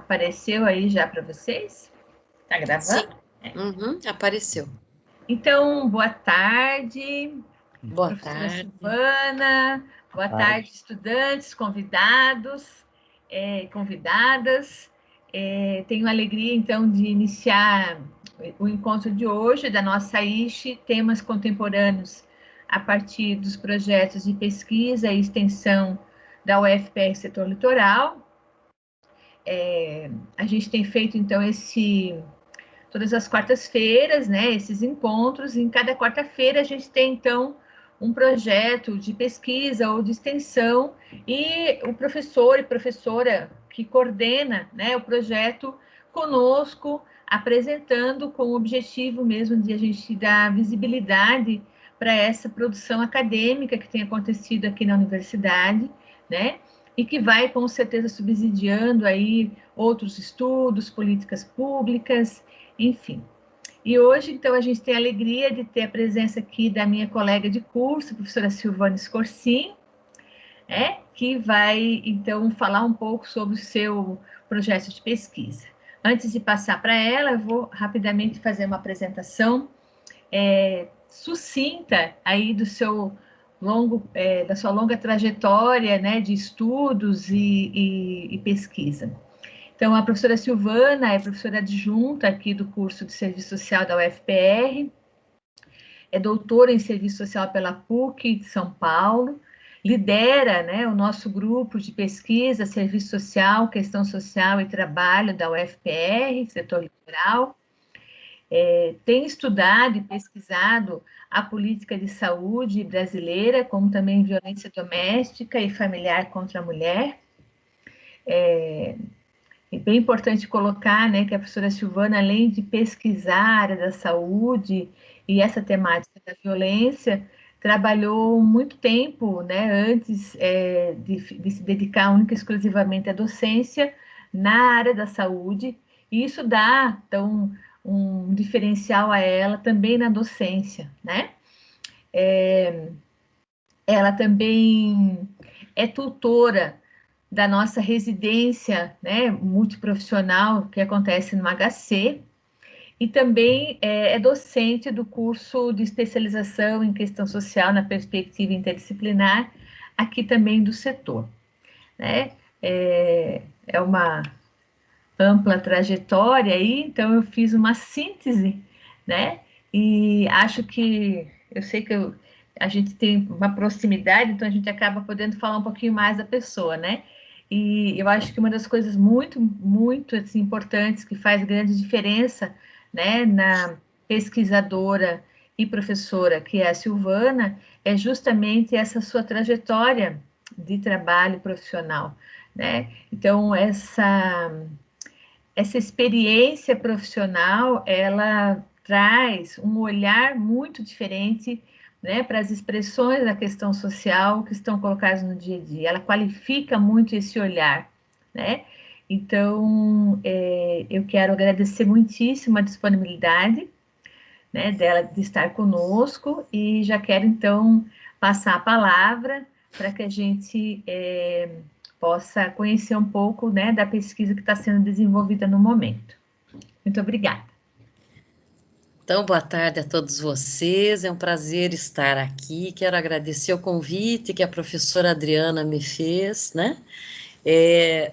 Apareceu aí já para vocês? Está gravando? Sim. Apareceu. Então, boa tarde, Boa professora tarde. Silvana, boa tarde, estudantes, convidados, convidadas. Tenho a alegria, então, de iniciar o encontro de hoje da nossa ISHE, temas contemporâneos a partir dos projetos de pesquisa e extensão da UFPR Setor Litoral. A gente tem feito, então, todas as quartas-feiras, né, esses encontros, e em cada quarta-feira a gente tem, então, um projeto de pesquisa ou de extensão, e o professor e professora que coordena, né, o projeto conosco, apresentando com o objetivo mesmo de a gente dar visibilidade para essa produção acadêmica que tem acontecido aqui na universidade, né, e que vai, com certeza, subsidiando aí outros estudos, políticas públicas, enfim. E hoje, então, a gente tem a alegria de ter a presença aqui da minha colega de curso, a professora Silvana Scorsin, que vai, então, falar um pouco sobre o seu projeto de pesquisa. Antes de passar para ela, eu vou rapidamente fazer uma apresentação sucinta aí do seu da sua longa trajetória, né, de estudos e pesquisa. Então, a professora Silvana é professora adjunta aqui do curso de Serviço Social da UFPR, é doutora em Serviço Social pela PUC de São Paulo, lidera, né, o nosso grupo de pesquisa, Serviço Social, Questão Social e Trabalho da UFPR, setor litoral, tem estudado e pesquisado a política de saúde brasileira, como também violência doméstica e familiar contra a mulher. É bem importante colocar, né, que a professora Silvana, além de pesquisar a área da saúde e essa temática da violência, trabalhou muito tempo, né, antes de se dedicar única e exclusivamente à docência na área da saúde, e isso dá, então, um diferencial a ela também na docência, né? Ela também é tutora da nossa residência, né, multiprofissional que acontece no HC, e também é docente do curso de especialização em questão social na perspectiva interdisciplinar, aqui também do setor, né? É uma ampla trajetória aí, então eu fiz uma síntese, né? E acho que, eu sei que a gente tem uma proximidade, então a gente acaba podendo falar um pouquinho mais da pessoa, né? E eu acho que uma das coisas muito, muito assim, importantes que faz grande diferença, né, na pesquisadora e professora que é a Silvana, é justamente essa sua trajetória de trabalho profissional, né? Então, essa experiência profissional, ela traz um olhar muito diferente, né, para as expressões da questão social que estão colocadas no dia a dia. Ela qualifica muito esse olhar, né? Então, eu quero agradecer muitíssimo a disponibilidade, né, dela de estar conosco e já quero, então, passar a palavra para que a gente possa conhecer um pouco, né, da pesquisa que está sendo desenvolvida no momento. Muito obrigada. Então, boa tarde a todos vocês, é um prazer estar aqui, quero agradecer o convite que a professora Adriana me fez, né?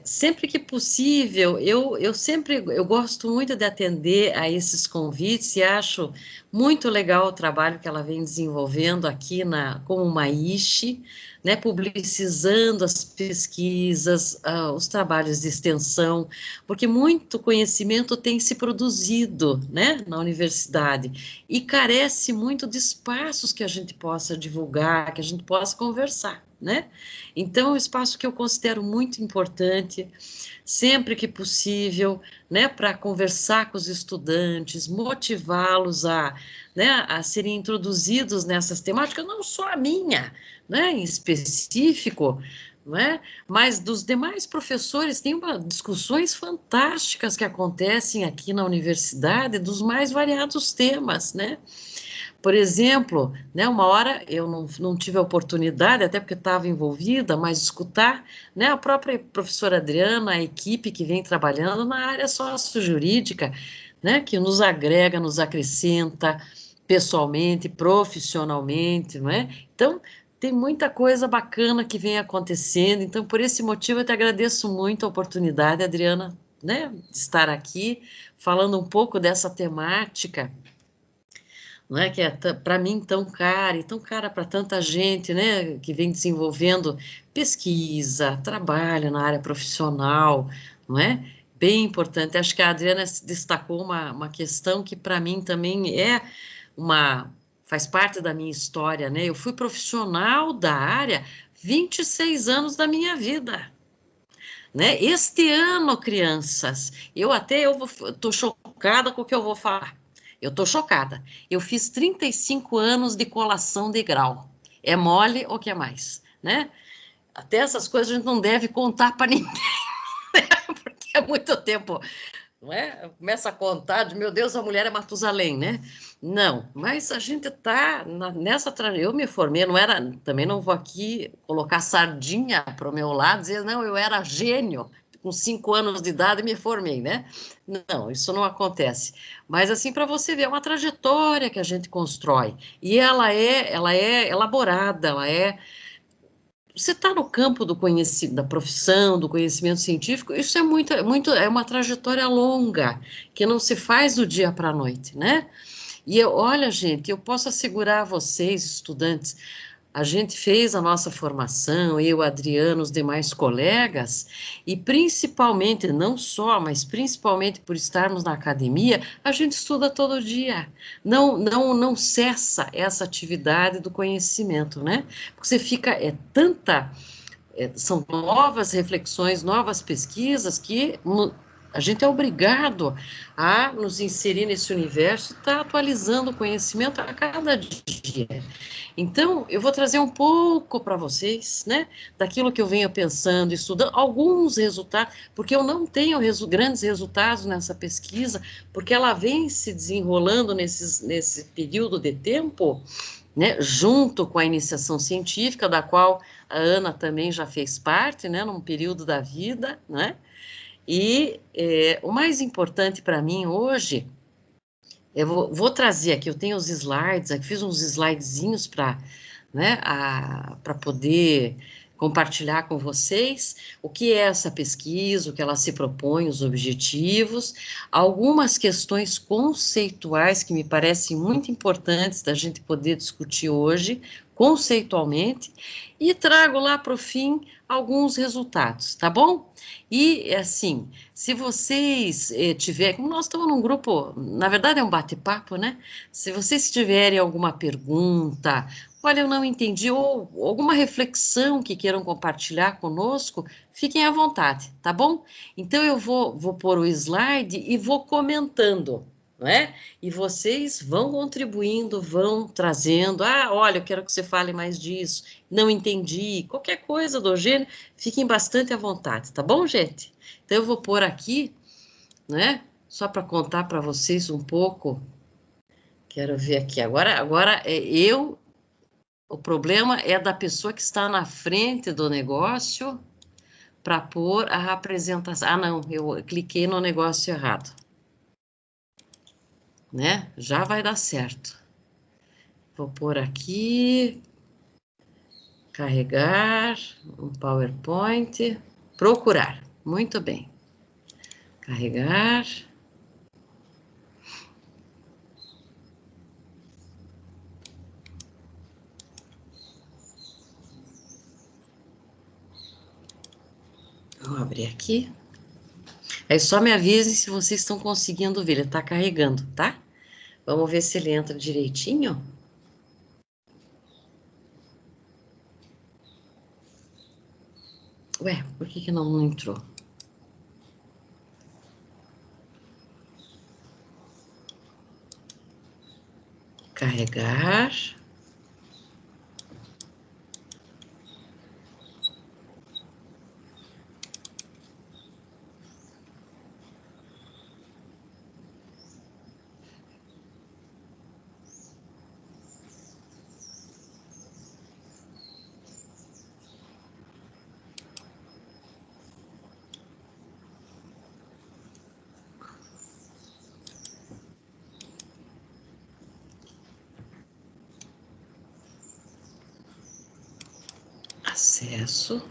Sempre que possível, eu gosto muito de atender a esses convites e acho muito legal o trabalho que ela vem desenvolvendo aqui como uma ISHE, né, publicizando as pesquisas, os trabalhos de extensão, porque muito conhecimento tem se produzido, né, na universidade e carece muito de espaços que a gente possa divulgar, que a gente possa conversar, né? Então, é um espaço que eu considero muito importante, sempre que possível, né, para conversar com os estudantes, motivá-los né, a serem introduzidos nessas temáticas, não só a minha, né, em específico, não é? Mas dos demais professores, tem discussões fantásticas que acontecem aqui na universidade, dos mais variados temas, né? Por exemplo, né, uma hora eu não tive a oportunidade, até porque estava envolvida, mas escutar, né, a própria professora Adriana, a equipe que vem trabalhando na área sócio-jurídica, né, que nos agrega, nos acrescenta pessoalmente, profissionalmente, não é? Então, tem muita coisa bacana que vem acontecendo, então, por esse motivo, eu te agradeço muito a oportunidade, Adriana, né, de estar aqui, falando um pouco dessa temática, não é que é para mim tão cara e tão cara para tanta gente, né, que vem desenvolvendo pesquisa, trabalho na área profissional, não é? Bem importante. Acho que a Adriana destacou uma questão que para mim também é uma faz parte da minha história, né? Eu fui profissional da área 26 anos da minha vida. Né? Este ano, crianças, eu estou chocada com o que eu vou falar. Eu estou chocada. Eu fiz 35 anos de colação de grau. É mole ou que é mais, né? Até essas coisas a gente não deve contar para ninguém, porque é muito tempo, não é? Começa a contar de, meu Deus, a mulher é Matusalém, né? Não, mas a gente está nessa. Eu me formei, não era. Também não vou aqui colocar sardinha para o meu lado, dizer, não, eu era gênio, com 5 anos de idade me formei, né? Não, isso não acontece. Mas, assim, para você ver, é uma trajetória que a gente constrói. E ela é elaborada, ela é você está no campo do conhecimento, da profissão, do conhecimento científico, isso é uma trajetória longa, que não se faz do dia para a noite, né? Olha, gente, eu posso assegurar a vocês, estudantes, a gente fez a nossa formação, eu, Adriano, os demais colegas, e principalmente, não só, mas principalmente por estarmos na academia, a gente estuda todo dia. Não cessa essa atividade do conhecimento, né? Porque você fica, são novas reflexões, novas pesquisas que a gente é obrigado a nos inserir nesse universo e estar atualizando o conhecimento a cada dia. Então, eu vou trazer um pouco para vocês, né, daquilo que eu venho pensando, estudando, alguns resultados, porque eu não tenho grandes resultados nessa pesquisa, porque ela vem se desenrolando nesse período de tempo, né, junto com a iniciação científica, da qual a Ana também já fez parte, né, num período da vida, né, e o mais importante para mim hoje, eu vou trazer aqui, eu tenho os slides, aqui fiz uns slidezinhos para, né, para poder compartilhar com vocês o que é essa pesquisa, o que ela se propõe, os objetivos, algumas questões conceituais que me parecem muito importantes da gente poder discutir hoje, conceitualmente, e trago lá para o fim alguns resultados, tá bom? E, assim, se vocês tiverem, como nós estamos num grupo, na verdade é um bate-papo, né? Se vocês tiverem alguma pergunta, olha, eu não entendi, ou alguma reflexão que queiram compartilhar conosco, fiquem à vontade, tá bom? Então eu vou pôr o slide e vou comentando, não é? E vocês vão contribuindo, vão trazendo, olha, eu quero que você fale mais disso, não entendi, qualquer coisa do gênero, fiquem bastante à vontade, tá bom, gente? Então eu vou pôr aqui, né? Só para contar para vocês um pouco. Quero ver aqui. Agora o problema é da pessoa que está na frente do negócio para pôr a apresentação. Ah, não, eu cliquei no negócio errado, né? Já vai dar certo. Vou pôr aqui, carregar, um PowerPoint, procurar. Muito bem. Carregar. Vou abrir aqui. Aí só me avisem se vocês estão conseguindo ver. Ele está carregando, tá? Vamos ver se ele entra direitinho. Ué, por que não entrou? Carregar. Acesso.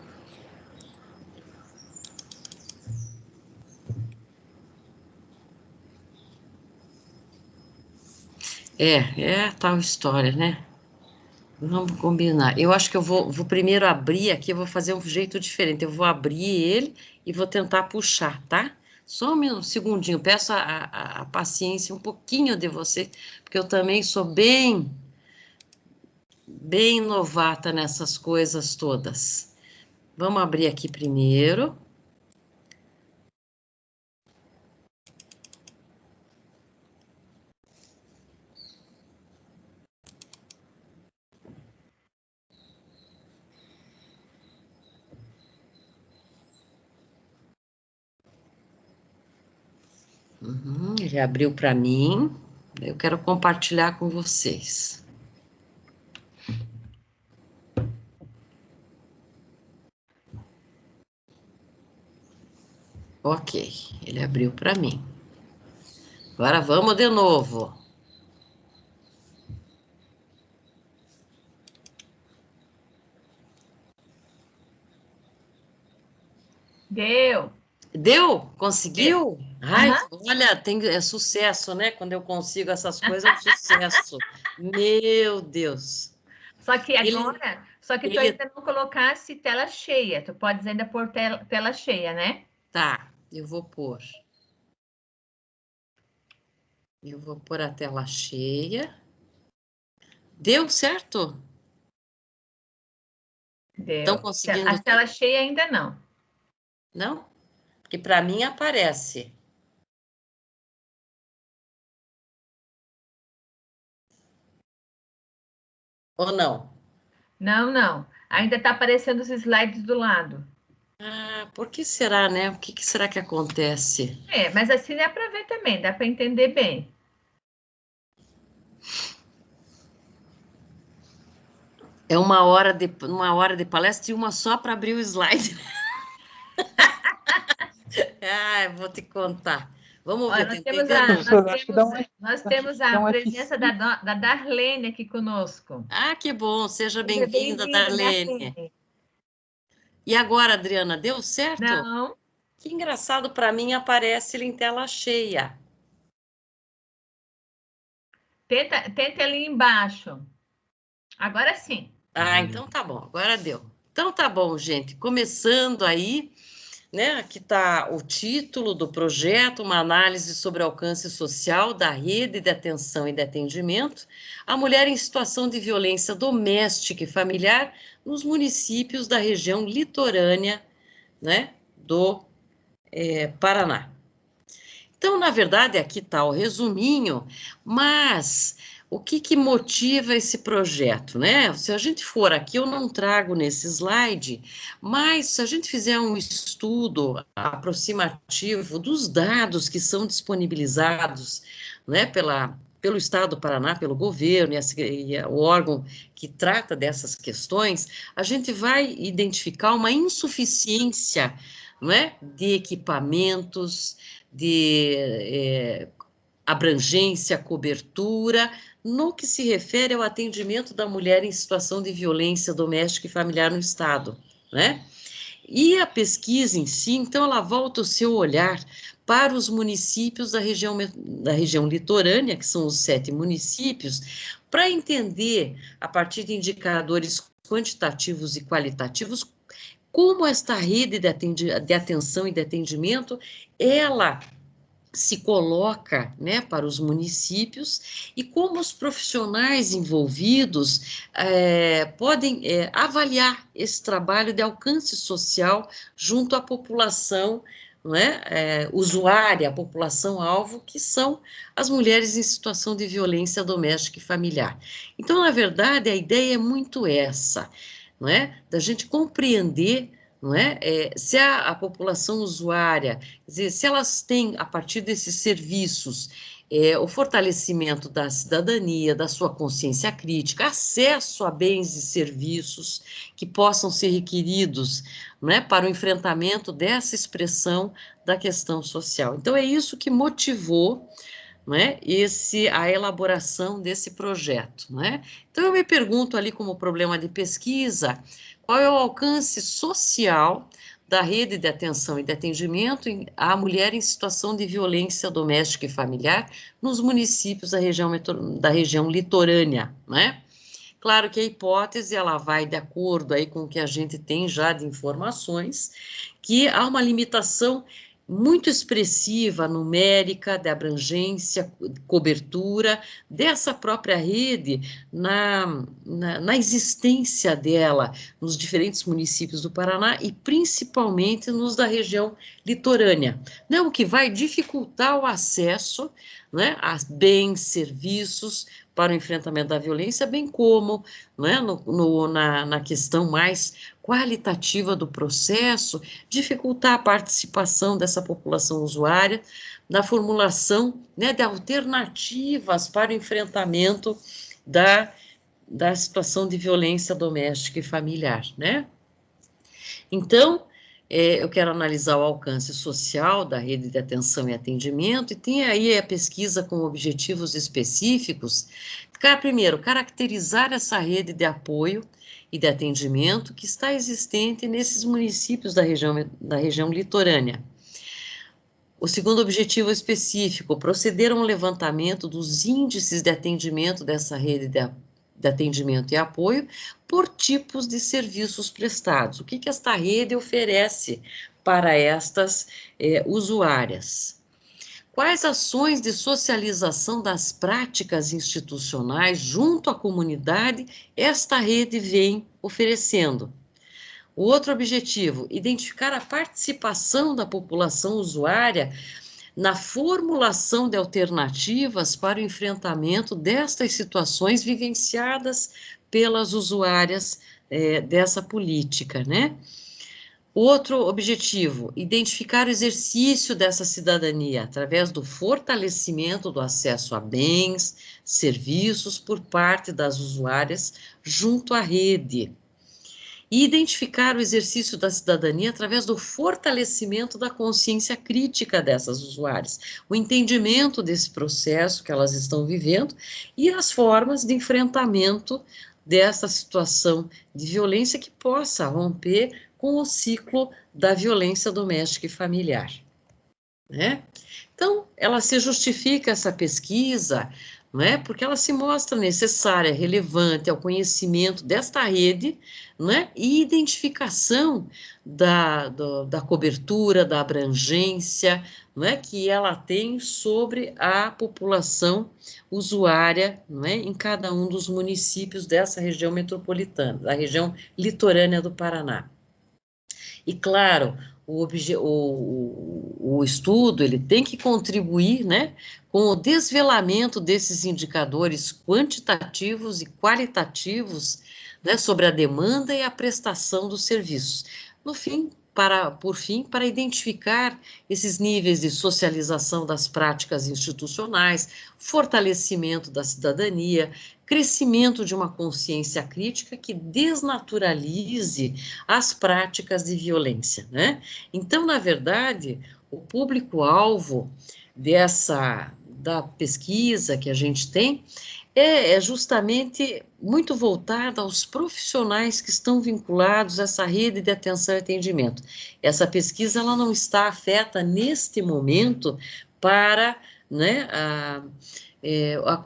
É tal história, né? Vamos combinar. Eu acho que eu vou primeiro abrir aqui, eu vou fazer um jeito diferente. Eu vou abrir ele e vou tentar puxar, tá? Só um segundinho, peço a paciência um pouquinho de você, porque eu também sou bem novata nessas coisas todas. Vamos abrir aqui primeiro. Ele abriu para mim. Eu quero compartilhar com vocês. Ok, ele abriu para mim. Agora vamos de novo. Deu. Deu? Conseguiu? Ai, Aham. olha, é sucesso, né? Quando eu consigo essas coisas, é um sucesso. Meu Deus. Só que tu Ele ainda não colocasse tela cheia. Tu podes ainda pôr tela cheia, né? tá, eu vou pôr. Eu vou pôr a tela cheia. Deu certo? Estão Deu. conseguindo A ver? tela cheia ainda não. Não? Porque para mim aparece. Ou não? Não, não. Ainda está aparecendo os slides do lado. Ah, por que será, né? O que será que acontece? É, mas assim dá para ver também, dá para entender bem. É uma hora de palestra e uma só para abrir o slide. Ah, eu vou te contar. Vamos Olha, ver, tentei de novo. Professor, acho que dá nós acho temos que dá a um presença F5. da Darlene aqui conosco. Ah, que bom, seja Seja bem-vinda, bem-vinda, Darlene. Darlene. E agora, Adriana, deu certo? Não, Que engraçado, para mim aparece ele em tela cheia. tenta ali embaixo. Agora sim. Ah, então tá bom, agora deu. Então tá bom, gente. Começando aí, né? Aqui está o título do projeto, uma análise sobre o alcance social da rede de atenção e de atendimento à mulher em situação de violência doméstica e familiar nos municípios da região litorânea, né, do Paraná. Então, na verdade, aqui está o resuminho, mas o que motiva esse projeto, né? Se a gente for aqui, eu não trago nesse slide, mas se a gente fizer um estudo aproximativo dos dados que são disponibilizados, né, pelo Estado do Paraná, pelo governo e o órgão que trata dessas questões, a gente vai identificar uma insuficiência, não é, de equipamentos, de abrangência, cobertura, no que se refere ao atendimento da mulher em situação de violência doméstica e familiar no Estado, né? E a pesquisa em si, então, ela volta o seu olhar para os municípios da região litorânea, que são os 7 municípios, para entender, a partir de indicadores quantitativos e qualitativos, como esta rede de atenção e de atendimento, ela se coloca, né, para os municípios e como os profissionais envolvidos podem avaliar esse trabalho de alcance social junto à população, não é, usuária, a população-alvo, que são as mulheres em situação de violência doméstica e familiar. Então, na verdade, a ideia é muito essa, não é, da gente compreender, não é, se a população usuária, quer dizer, se elas têm, a partir desses serviços, o fortalecimento da cidadania, da sua consciência crítica, acesso a bens e serviços que possam ser requeridos, não é, para o enfrentamento dessa expressão da questão social. Então, é isso que motivou, né, a elaboração desse projeto, né? Então, eu me pergunto ali, como problema de pesquisa, qual é o alcance social da rede de atenção e de atendimento à mulher em situação de violência doméstica e familiar nos municípios da região litorânea, né? Claro que a hipótese, ela vai de acordo aí com o que a gente tem já de informações, que há uma limitação muito expressiva, numérica, de abrangência, cobertura dessa própria rede na existência dela nos diferentes municípios do Paraná e principalmente nos da região litorânea, né, o que vai dificultar o acesso, né, a bens, serviços para o enfrentamento da violência, bem como, né, na questão mais qualitativa do processo, dificultar a participação dessa população usuária na formulação, né, de alternativas para o enfrentamento da situação de violência doméstica e familiar, né? Então, eu quero analisar o alcance social da rede de atenção e atendimento, e tem aí a pesquisa com objetivos específicos. Primeiro, caracterizar essa rede de apoio e de atendimento que está existente nesses municípios da região litorânea. O segundo objetivo específico, proceder a um levantamento dos índices de atendimento dessa rede de atendimento e apoio por tipos de serviços prestados. O que esta rede oferece para estas usuárias? Quais ações de socialização das práticas institucionais junto à comunidade esta rede vem oferecendo? O outro objetivo, identificar a participação da população usuária na formulação de alternativas para o enfrentamento destas situações vivenciadas pelas usuárias dessa política, né? Outro objetivo, identificar o exercício dessa cidadania através do fortalecimento do acesso a bens, serviços por parte das usuárias junto à rede. E identificar o exercício da cidadania através do fortalecimento da consciência crítica dessas usuárias, o entendimento desse processo que elas estão vivendo e as formas de enfrentamento dessa situação de violência que possa romper com o ciclo da violência doméstica e familiar, né? Então, ela se justifica, essa pesquisa, não é? Porque ela se mostra necessária, relevante ao conhecimento desta rede, não é? E identificação da cobertura, da abrangência, não é? Que ela tem sobre a população usuária, não é? Em cada um dos municípios dessa região metropolitana, da região litorânea do Paraná. E claro, o estudo ele tem que contribuir, né, com o desvelamento desses indicadores quantitativos e qualitativos, né, sobre a demanda e a prestação dos serviços. No fim, por fim, para identificar esses níveis de socialização das práticas institucionais, fortalecimento da cidadania, crescimento de uma consciência crítica que desnaturalize as práticas de violência, né? Então, na verdade, o público-alvo da pesquisa que a gente tem é justamente muito voltada aos profissionais que estão vinculados a essa rede de atenção e atendimento. Essa pesquisa ela não está afeta neste momento para, né,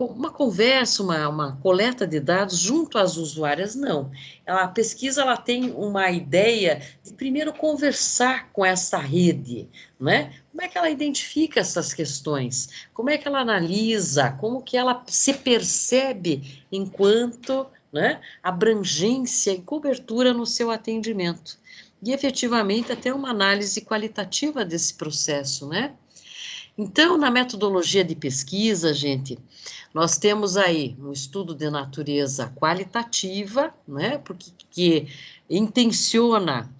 uma conversa, uma coleta de dados junto às usuárias, não. A pesquisa ela tem uma ideia de primeiro conversar com essa rede, né? Como é que ela identifica essas questões? Como é que ela analisa? Como que ela se percebe enquanto, né, abrangência e cobertura no seu atendimento? E efetivamente até uma análise qualitativa desse processo, né? Então, na metodologia de pesquisa, gente, nós temos aí um estudo de natureza qualitativa, né, porque que intenciona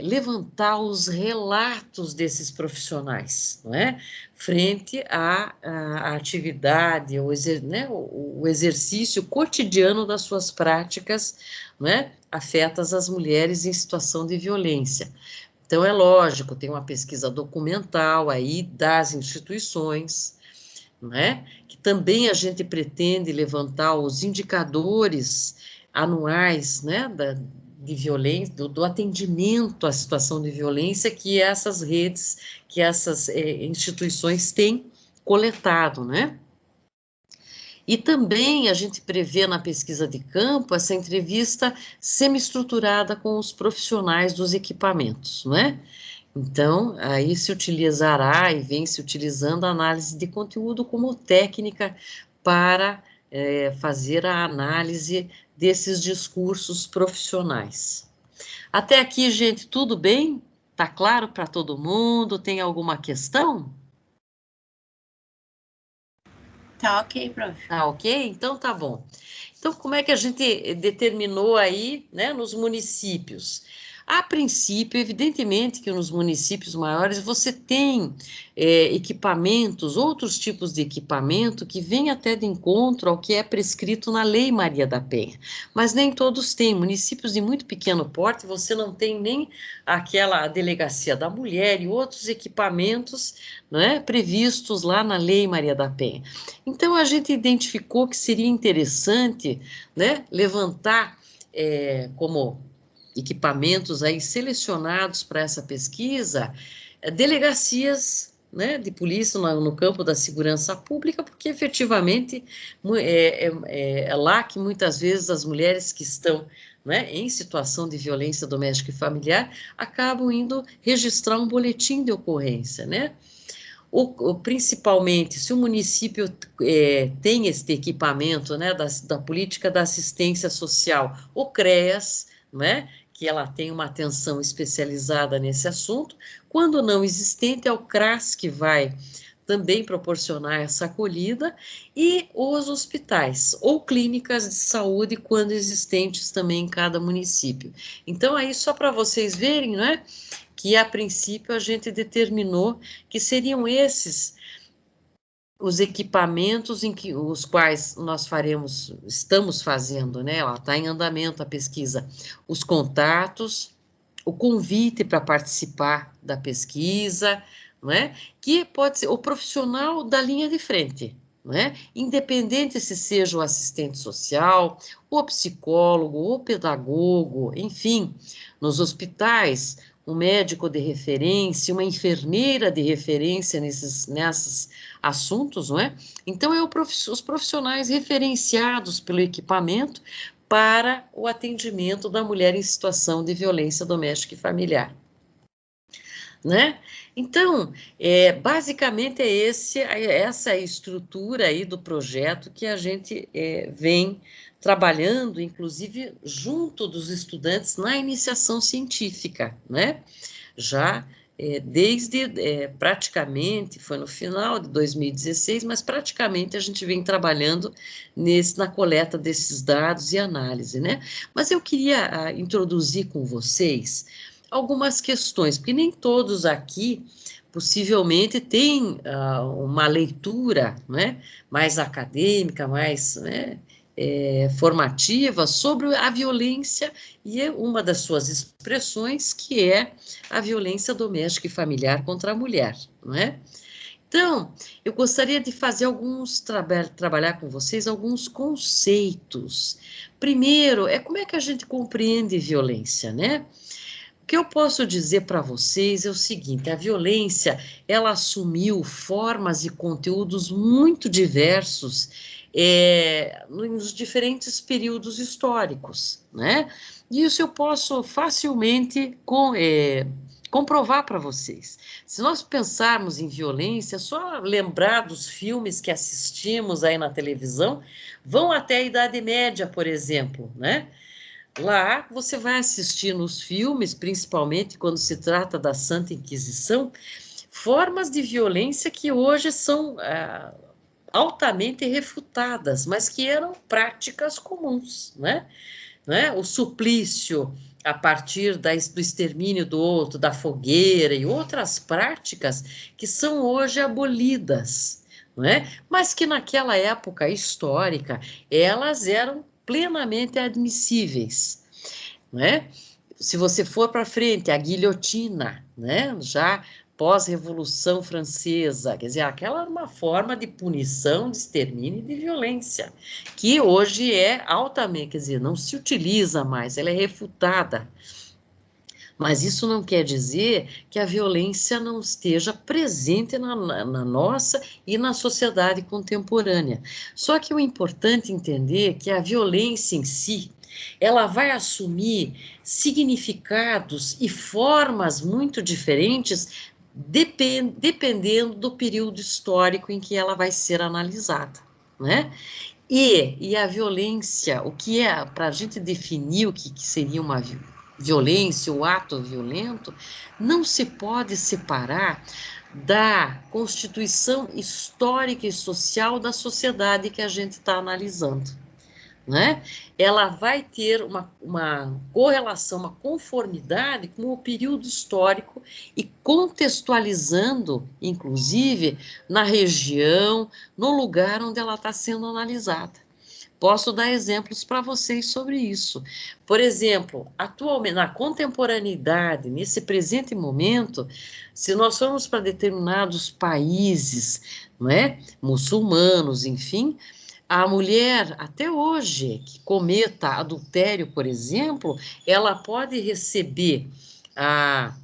levantar os relatos desses profissionais, não é? Frente à atividade, o exercício cotidiano das suas práticas, não é? Afetas as mulheres em situação de violência. Então, é lógico, tem uma pesquisa documental aí das instituições, né? Que também a gente pretende levantar os indicadores anuais, né, de violência, do atendimento à situação de violência que essas redes, que essas instituições têm coletado, né? E também a gente prevê na pesquisa de campo essa entrevista semi-estruturada com os profissionais dos equipamentos, não é? Então, aí se utilizará e vem se utilizando a análise de conteúdo como técnica para fazer a análise desses discursos profissionais. Até aqui, gente, tudo bem? Tá claro para todo mundo? Tem alguma questão? Tá ok, prof. Tá ok? Então tá bom. Então, como é que a gente determinou aí, né, nos municípios? A princípio, evidentemente que nos municípios maiores você tem equipamentos, outros tipos de equipamento que vêm até de encontro ao que é prescrito na Lei Maria da Penha, mas nem todos têm. Municípios de muito pequeno porte, você não tem nem aquela delegacia da mulher e outros equipamentos, né, previstos lá na Lei Maria da Penha. Então, a gente identificou que seria interessante, né, levantar como equipamentos aí selecionados para essa pesquisa, delegacias, né, de polícia no campo da segurança pública, porque efetivamente é lá que muitas vezes as mulheres que estão, né, em situação de violência doméstica e familiar acabam indo registrar um boletim de ocorrência, né? Principalmente, se o município tem este equipamento, né, da política da assistência social, o CREAS, né, que ela tem uma atenção especializada nesse assunto, quando não existente, é o CRAS que vai também proporcionar essa acolhida, e os hospitais, ou clínicas de saúde, quando existentes também em cada município. Então, aí, só para vocês verem, né, que a princípio a gente determinou que seriam esses os equipamentos em que os quais nós estamos fazendo, né? Está em andamento a pesquisa, os contatos, o convite para participar da pesquisa, não é? Que pode ser o profissional da linha de frente, não é? Independente se seja o assistente social, o psicólogo, o pedagogo, enfim, nos hospitais, um médico de referência, uma enfermeira de referência nesses assuntos, não é? Então, os profissionais referenciados pelo equipamento para o atendimento da mulher em situação de violência doméstica e familiar, né? Então, basicamente essa é a estrutura aí do projeto que a gente vem trabalhando, inclusive junto dos estudantes na iniciação científica, né? Já desde praticamente, foi no final de 2016, mas praticamente a gente vem trabalhando na coleta desses dados e análise, né? Mas eu queria introduzir com vocês algumas questões, porque nem todos aqui possivelmente têm uma leitura, né, mais acadêmica, mais, né, formativa sobre a violência e uma das suas expressões, que é a violência doméstica e familiar contra a mulher, não é? Então, eu gostaria de fazer trabalhar com vocês alguns conceitos. Primeiro, como é que a gente compreende violência, né? O que eu posso dizer para vocês é o seguinte: a violência, ela assumiu formas e conteúdos muito diversos nos diferentes períodos históricos, né? E isso eu posso facilmente comprovar para vocês. Se nós pensarmos em violência, só lembrar dos filmes que assistimos aí na televisão, vão até a Idade Média, por exemplo, né? Lá você vai assistir nos filmes, principalmente quando se trata da Santa Inquisição, formas de violência que hoje são altamente refutadas, mas que eram práticas comuns, né? O suplício a partir do extermínio do outro, da fogueira e outras práticas que são hoje abolidas, não é? Mas que naquela época histórica elas eram plenamente admissíveis, né? Se você for para frente, a guilhotina, né? Já pós-Revolução Francesa, quer dizer, aquela era uma forma de punição, de extermínio e de violência, que hoje é altamente, quer dizer, não se utiliza mais, ela é refutada. Mas isso não quer dizer que a violência não esteja presente na nossa e na sociedade contemporânea. Só que o importante entender é que a violência em si, ela vai assumir significados e formas muito diferentes, dependendo do período histórico em que ela vai ser analisada, né? E a violência, o que é, para a gente definir o que seria uma violência, o ato violento, não se pode separar da constituição histórica e social da sociedade que a gente está analisando, né? Ela vai ter uma correlação, uma conformidade com o período histórico e contextualizando, inclusive, na região, no lugar onde ela está sendo analisada. Posso dar exemplos para vocês sobre isso. Por exemplo, atualmente, na contemporaneidade, nesse presente momento, se nós formos para determinados países, não é? Muçulmanos, enfim, a mulher, até hoje, que cometa adultério, por exemplo, ela pode receber a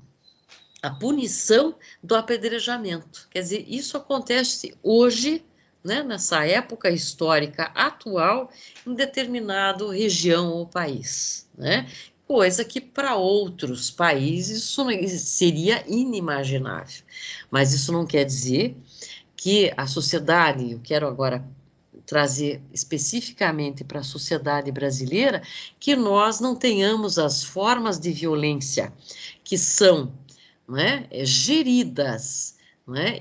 punição do apedrejamento. Quer dizer, isso acontece hoje, né, nessa época histórica atual, em determinada região ou país, né? Coisa que para outros países isso seria inimaginável. Mas isso não quer dizer que a sociedade, eu quero agora trazer especificamente para a sociedade brasileira, que nós não tenhamos as formas de violência que são, né, geridas, né,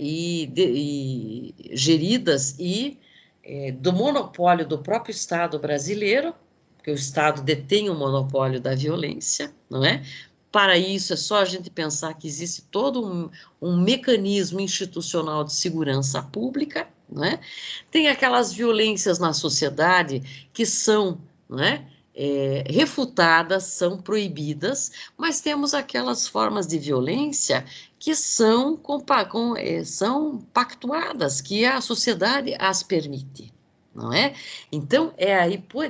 do monopólio do próprio Estado brasileiro, porque o Estado detém o monopólio da violência, não é? Para isso, é só a gente pensar que existe todo um mecanismo institucional de segurança pública, não é? Tem aquelas violências na sociedade que são, não é? Refutadas, são proibidas, mas temos aquelas formas de violência que são pactuadas, que a sociedade as permite, não é? Então,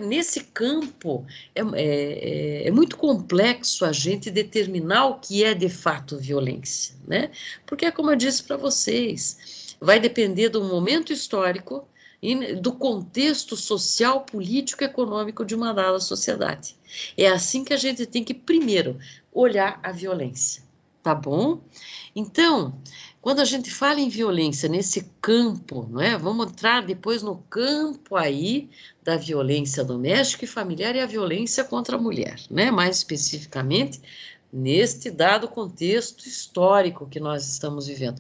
nesse campo, é muito complexo a gente determinar o que é de fato violência, né? Porque, como eu disse para vocês, vai depender do momento histórico e do contexto social, político e econômico de uma dada sociedade. É assim que a gente tem que, primeiro, olhar a violência, tá bom? Então, quando a gente fala em violência nesse campo, não é? Vamos entrar depois no campo aí da violência doméstica e familiar e a violência contra a mulher, né? Mais especificamente, neste dado contexto histórico que nós estamos vivendo.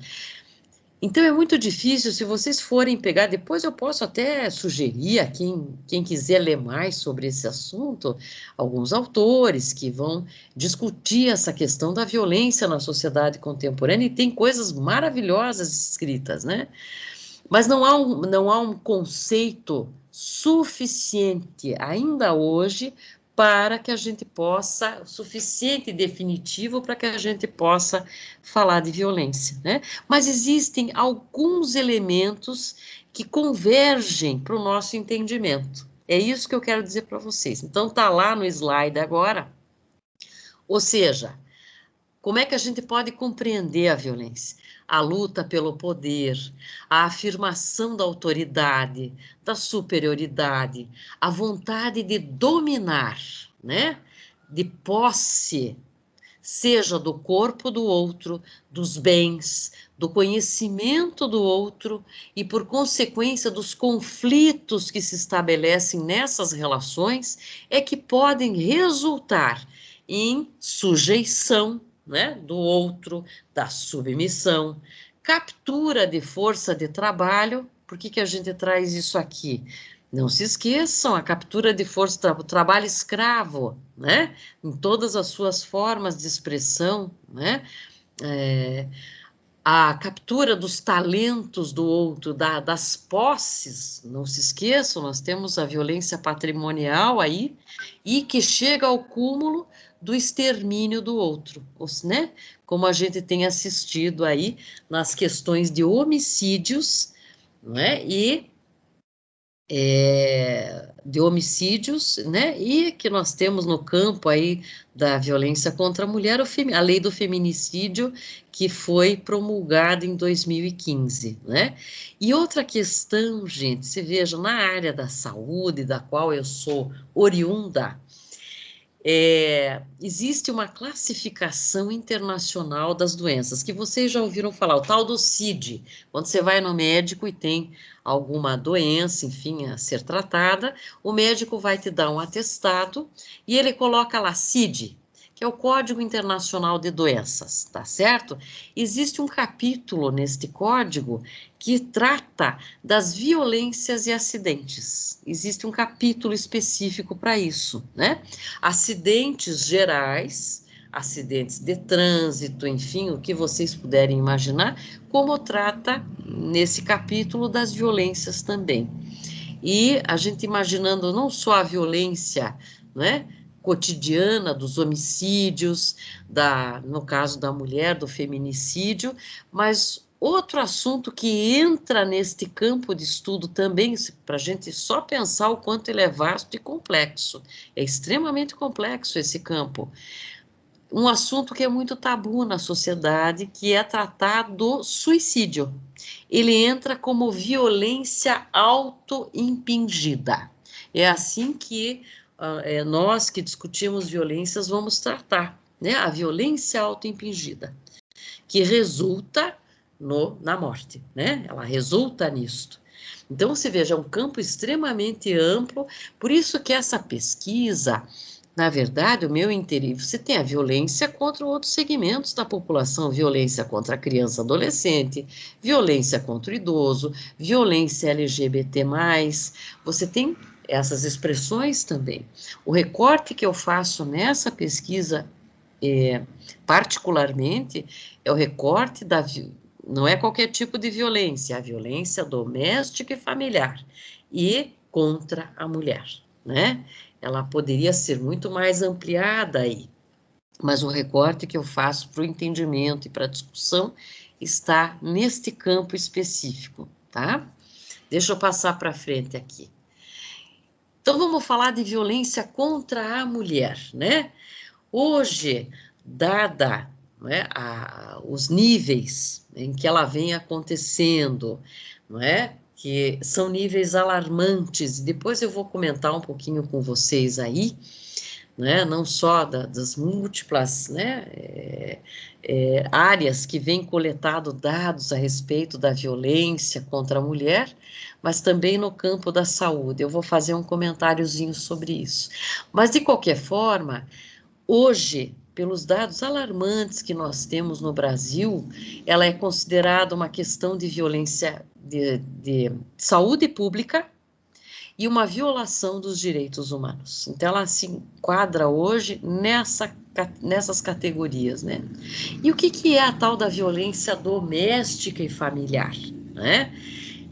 Então, é muito difícil, se vocês forem pegar, depois eu posso até sugerir a quem quiser ler mais sobre esse assunto, alguns autores que vão discutir essa questão da violência na sociedade contemporânea, e tem coisas maravilhosas escritas, né? Mas não há um conceito suficiente ainda hoje para que a gente possa, suficiente e definitivo para que a gente possa falar de violência, né? Mas existem alguns elementos que convergem para o nosso entendimento. É isso que eu quero dizer para vocês. Então, tá lá no slide agora. Ou seja, como é que a gente pode compreender a violência? A luta pelo poder, a afirmação da autoridade, da superioridade, a vontade de dominar, né? De posse, seja do corpo do outro, dos bens, do conhecimento do outro e, por consequência, dos conflitos que se estabelecem nessas relações, é que podem resultar em sujeição, né, do outro, da submissão, captura de força de trabalho. Por que a gente traz isso aqui? Não se esqueçam, a captura de força, o trabalho escravo, né, em todas as suas formas de expressão, né, a captura dos talentos do outro, das posses, não se esqueçam, nós temos a violência patrimonial aí, e que chega ao cúmulo do extermínio do outro, né? Como a gente tem assistido aí nas questões de homicídios, não é? De homicídios, né? E que nós temos no campo aí da violência contra a mulher, a lei do feminicídio, que foi promulgada em 2015, né? E outra questão, gente, se veja, na área da saúde, da qual eu sou oriunda, existe uma classificação internacional das doenças, que vocês já ouviram falar, o tal do CID, quando você vai no médico e tem alguma doença, enfim, a ser tratada, o médico vai te dar um atestado e ele coloca lá CID, que é o Código Internacional de Doenças, tá certo? Existe um capítulo neste código que trata das violências e acidentes. Existe um capítulo específico para isso, né? Acidentes gerais, acidentes de trânsito, enfim, o que vocês puderem imaginar, como trata nesse capítulo das violências também. E a gente imaginando não só a violência, né, cotidiana dos homicídios, no caso da mulher, do feminicídio, mas outro assunto que entra neste campo de estudo também, para a gente só pensar o quanto ele é vasto e complexo. É extremamente complexo esse campo. Um assunto que é muito tabu na sociedade, que é tratar do suicídio. Ele entra como violência autoimpingida. É assim que nós que discutimos violências vamos tratar, né? A violência autoimpingida, que resulta na morte, né? Ela resulta nisto. Então, se veja, é um campo extremamente amplo, por isso que essa pesquisa, na verdade, o meu interesse, você tem a violência contra outros segmentos da população, violência contra a criança e adolescente, violência contra o idoso, violência LGBT+, você tem essas expressões também. O recorte que eu faço nessa pesquisa, particularmente, é o recorte não é qualquer tipo de violência, a violência doméstica e familiar, e contra a mulher, né? Ela poderia ser muito mais ampliada aí, mas o recorte que eu faço para o entendimento e para a discussão está neste campo específico, tá? Deixa eu passar para frente aqui. Então, vamos falar de violência contra a mulher, né? Hoje, dada, né, os níveis em que ela vem acontecendo, não é? Que são níveis alarmantes, depois eu vou comentar um pouquinho com vocês aí, né, não só das múltiplas, né, áreas que vêm coletado dados a respeito da violência contra a mulher, mas também no campo da saúde. Eu vou fazer um comentáriozinho sobre isso. Mas, de qualquer forma, hoje, pelos dados alarmantes que nós temos no Brasil, ela é considerada uma questão de violência de saúde pública e uma violação dos direitos humanos. Então, ela se enquadra hoje nessas categorias, né? E o que é a tal da violência doméstica e familiar, né?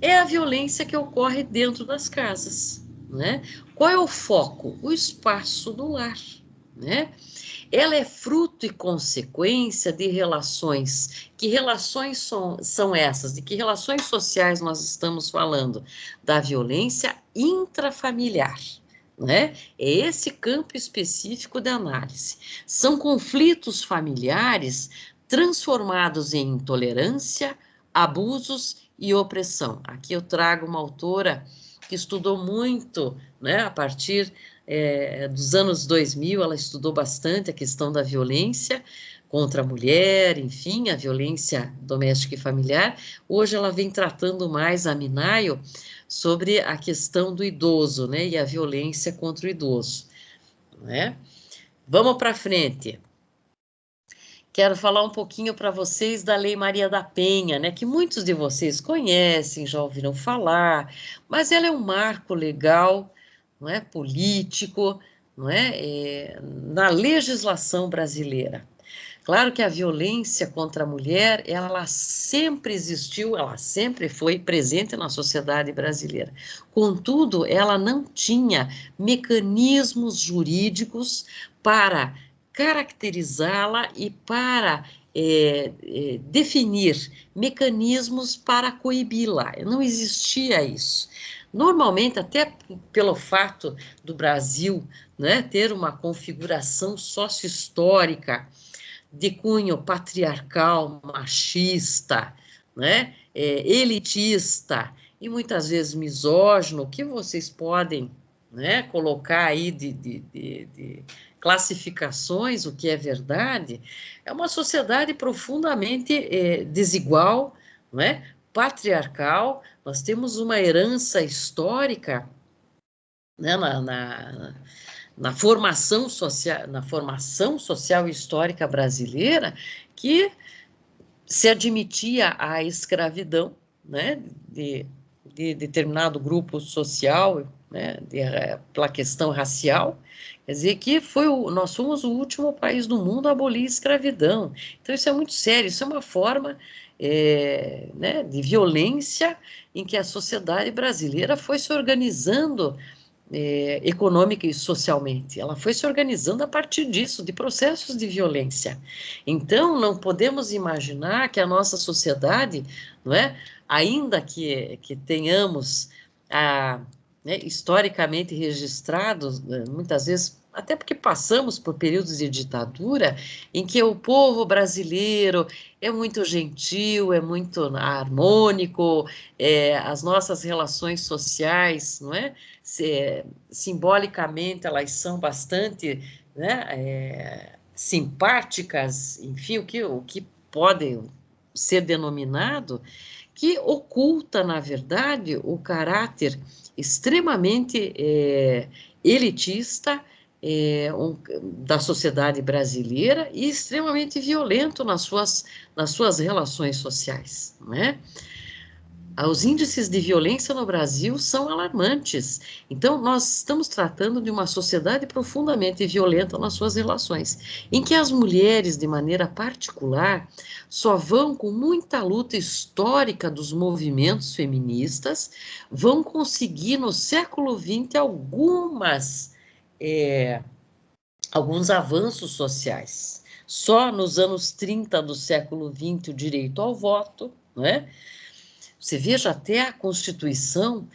É a violência que ocorre dentro das casas, né? Qual é o foco? O espaço do lar, né? Ela é fruto e consequência de relações. Que relações são essas? De que relações sociais nós estamos falando? Da violência intrafamiliar, né? É esse campo específico de análise. São conflitos familiares transformados em intolerância, abusos e opressão. Aqui eu trago uma autora que estudou muito, né, a partir dos anos 2000, ela estudou bastante a questão da violência contra a mulher, enfim, a violência doméstica e familiar. Hoje ela vem tratando mais, a Minayo, sobre a questão do idoso, né, e a violência contra o idoso, né? Vamos para frente. Quero falar um pouquinho para vocês da Lei Maria da Penha, né, que muitos de vocês conhecem, já ouviram falar, mas ela é um marco legal, não é, político, não é, na legislação brasileira. Claro que a violência contra a mulher, ela sempre existiu, ela sempre foi presente na sociedade brasileira. Contudo, ela não tinha mecanismos jurídicos para caracterizá-la e para definir mecanismos para coibi-la. Não existia isso. Normalmente, até pelo fato do Brasil, né, ter uma configuração sócio-histórica de cunho patriarcal, machista, né, elitista e muitas vezes misógino, que vocês podem, né, colocar aí de classificações, o que é verdade, é uma sociedade profundamente desigual, né, patriarcal. Nós temos uma herança histórica, né, na formação social e histórica brasileira, que se admitia a escravidão, né, de determinado grupo social, né, pela questão racial. Quer dizer que nós fomos o último país do mundo a abolir a escravidão. Então isso é muito sério, isso é uma forma né, de violência em que a sociedade brasileira foi se organizando econômica e socialmente. Ela foi se organizando a partir disso, de processos de violência. Então, não podemos imaginar que a nossa sociedade, não é, ainda que tenhamos né, historicamente registrados, muitas vezes, até porque passamos por períodos de ditadura, em que o povo brasileiro é muito gentil, é muito harmônico, as nossas relações sociais, não é? Simbolicamente elas são bastante, né, simpáticas, enfim, o que pode ser denominado, que oculta, na verdade, o caráter extremamente elitista da sociedade brasileira e extremamente violento nas suas relações sociais, né? Os índices de violência no Brasil são alarmantes. Então, nós estamos tratando de uma sociedade profundamente violenta nas suas relações, em que as mulheres, de maneira particular, só vão, com muita luta histórica dos movimentos feministas, vão conseguir, no século XX, alguns avanços sociais. Só nos anos 30 do século XX, o direito ao voto, né? Você veja até a Constituição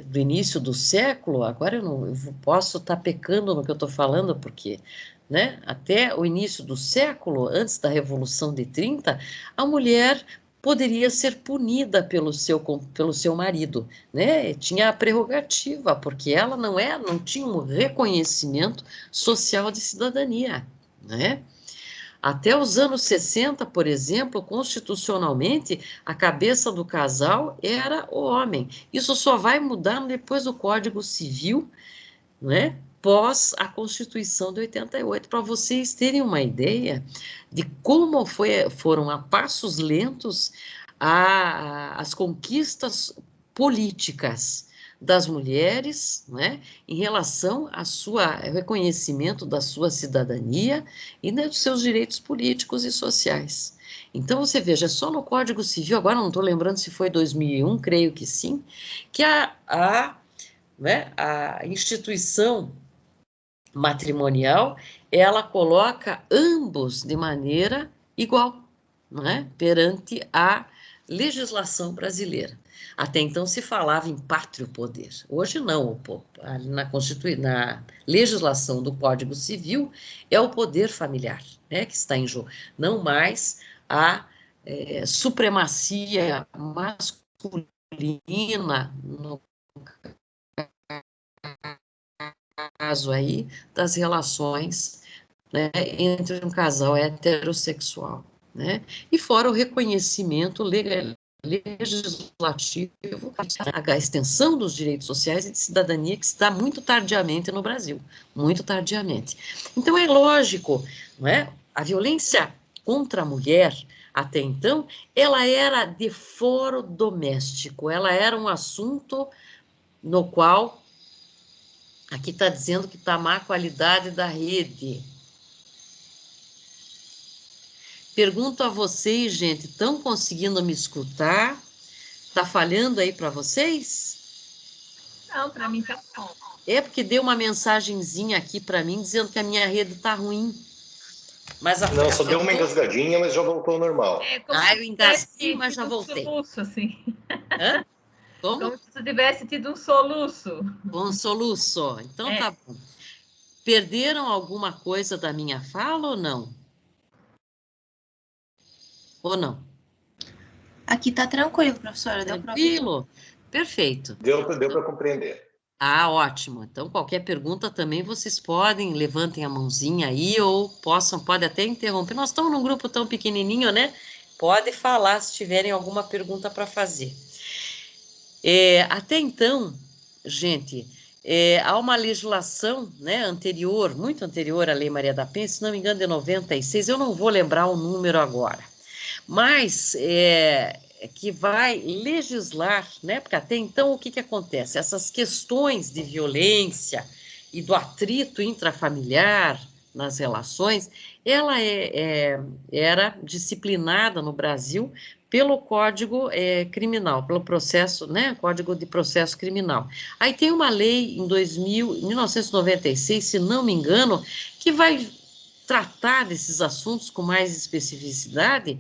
do início do século, agora eu posso estar pecando no que eu estou falando, porque, né, até o início do século, antes da Revolução de 30, a mulher poderia ser punida pelo seu marido, né? Tinha a prerrogativa, porque ela não tinha um reconhecimento social de cidadania, né? Até os anos 60, por exemplo, constitucionalmente, a cabeça do casal era o homem. Isso só vai mudar depois do Código Civil, né? Pós a Constituição de 88, para vocês terem uma ideia de como foram a passos lentos as conquistas políticas das mulheres, né, em relação ao reconhecimento da sua cidadania e, né, dos seus direitos políticos e sociais. Então, você veja, só no Código Civil, agora não estou lembrando se foi 2001, creio que sim, que né, a instituição matrimonial, ela coloca ambos de maneira igual, não é? Perante a legislação brasileira. Até então se falava em pátrio poder. Hoje não, na legislação do Código Civil é o poder familiar, né, que está em jogo, não mais a supremacia masculina no caso aí das relações, né, entre um casal heterossexual, né? E fora o reconhecimento legislativo, a extensão dos direitos sociais e de cidadania que se dá muito tardiamente no Brasil, muito tardiamente. Então é lógico, não é? A violência contra a mulher, até então, ela era de foro doméstico, ela era um assunto no qual, aqui está dizendo que está má qualidade da rede. Pergunto a vocês, gente, estão conseguindo me escutar? Tá falhando aí para vocês? Não, para mim tá bom. É porque deu uma mensagenzinha aqui para mim dizendo que a minha rede tá ruim. Mas não, só deu uma engasgadinha, mas já voltou ao normal. Eu engasguei, mas já voltei. Soluço, assim. Hã? Como se você tivesse tido um soluço. Um soluço. Então tá bom. Perderam alguma coisa da minha fala ou não? Ou não? Aqui tá tranquilo, professora. Tranquilo? Perfeito. Deu para compreender. Ah, ótimo. Então, qualquer pergunta também vocês podem, levantem a mãozinha aí ou pode até interromper. Nós estamos num grupo tão pequenininho, né? Pode falar se tiverem alguma pergunta para fazer. Até então, gente, há uma legislação, né, anterior, muito anterior à Lei Maria da Penha, se não me engano, de 96, eu não vou lembrar o número agora, mas que vai legislar, né, porque até então o que acontece? Essas questões de violência e do atrito intrafamiliar nas relações, ela era disciplinada no Brasil pelo Código Criminal, pelo processo, né, Código de Processo Criminal. Aí tem uma lei em 1996, se não me engano, que vai tratar desses assuntos com mais especificidade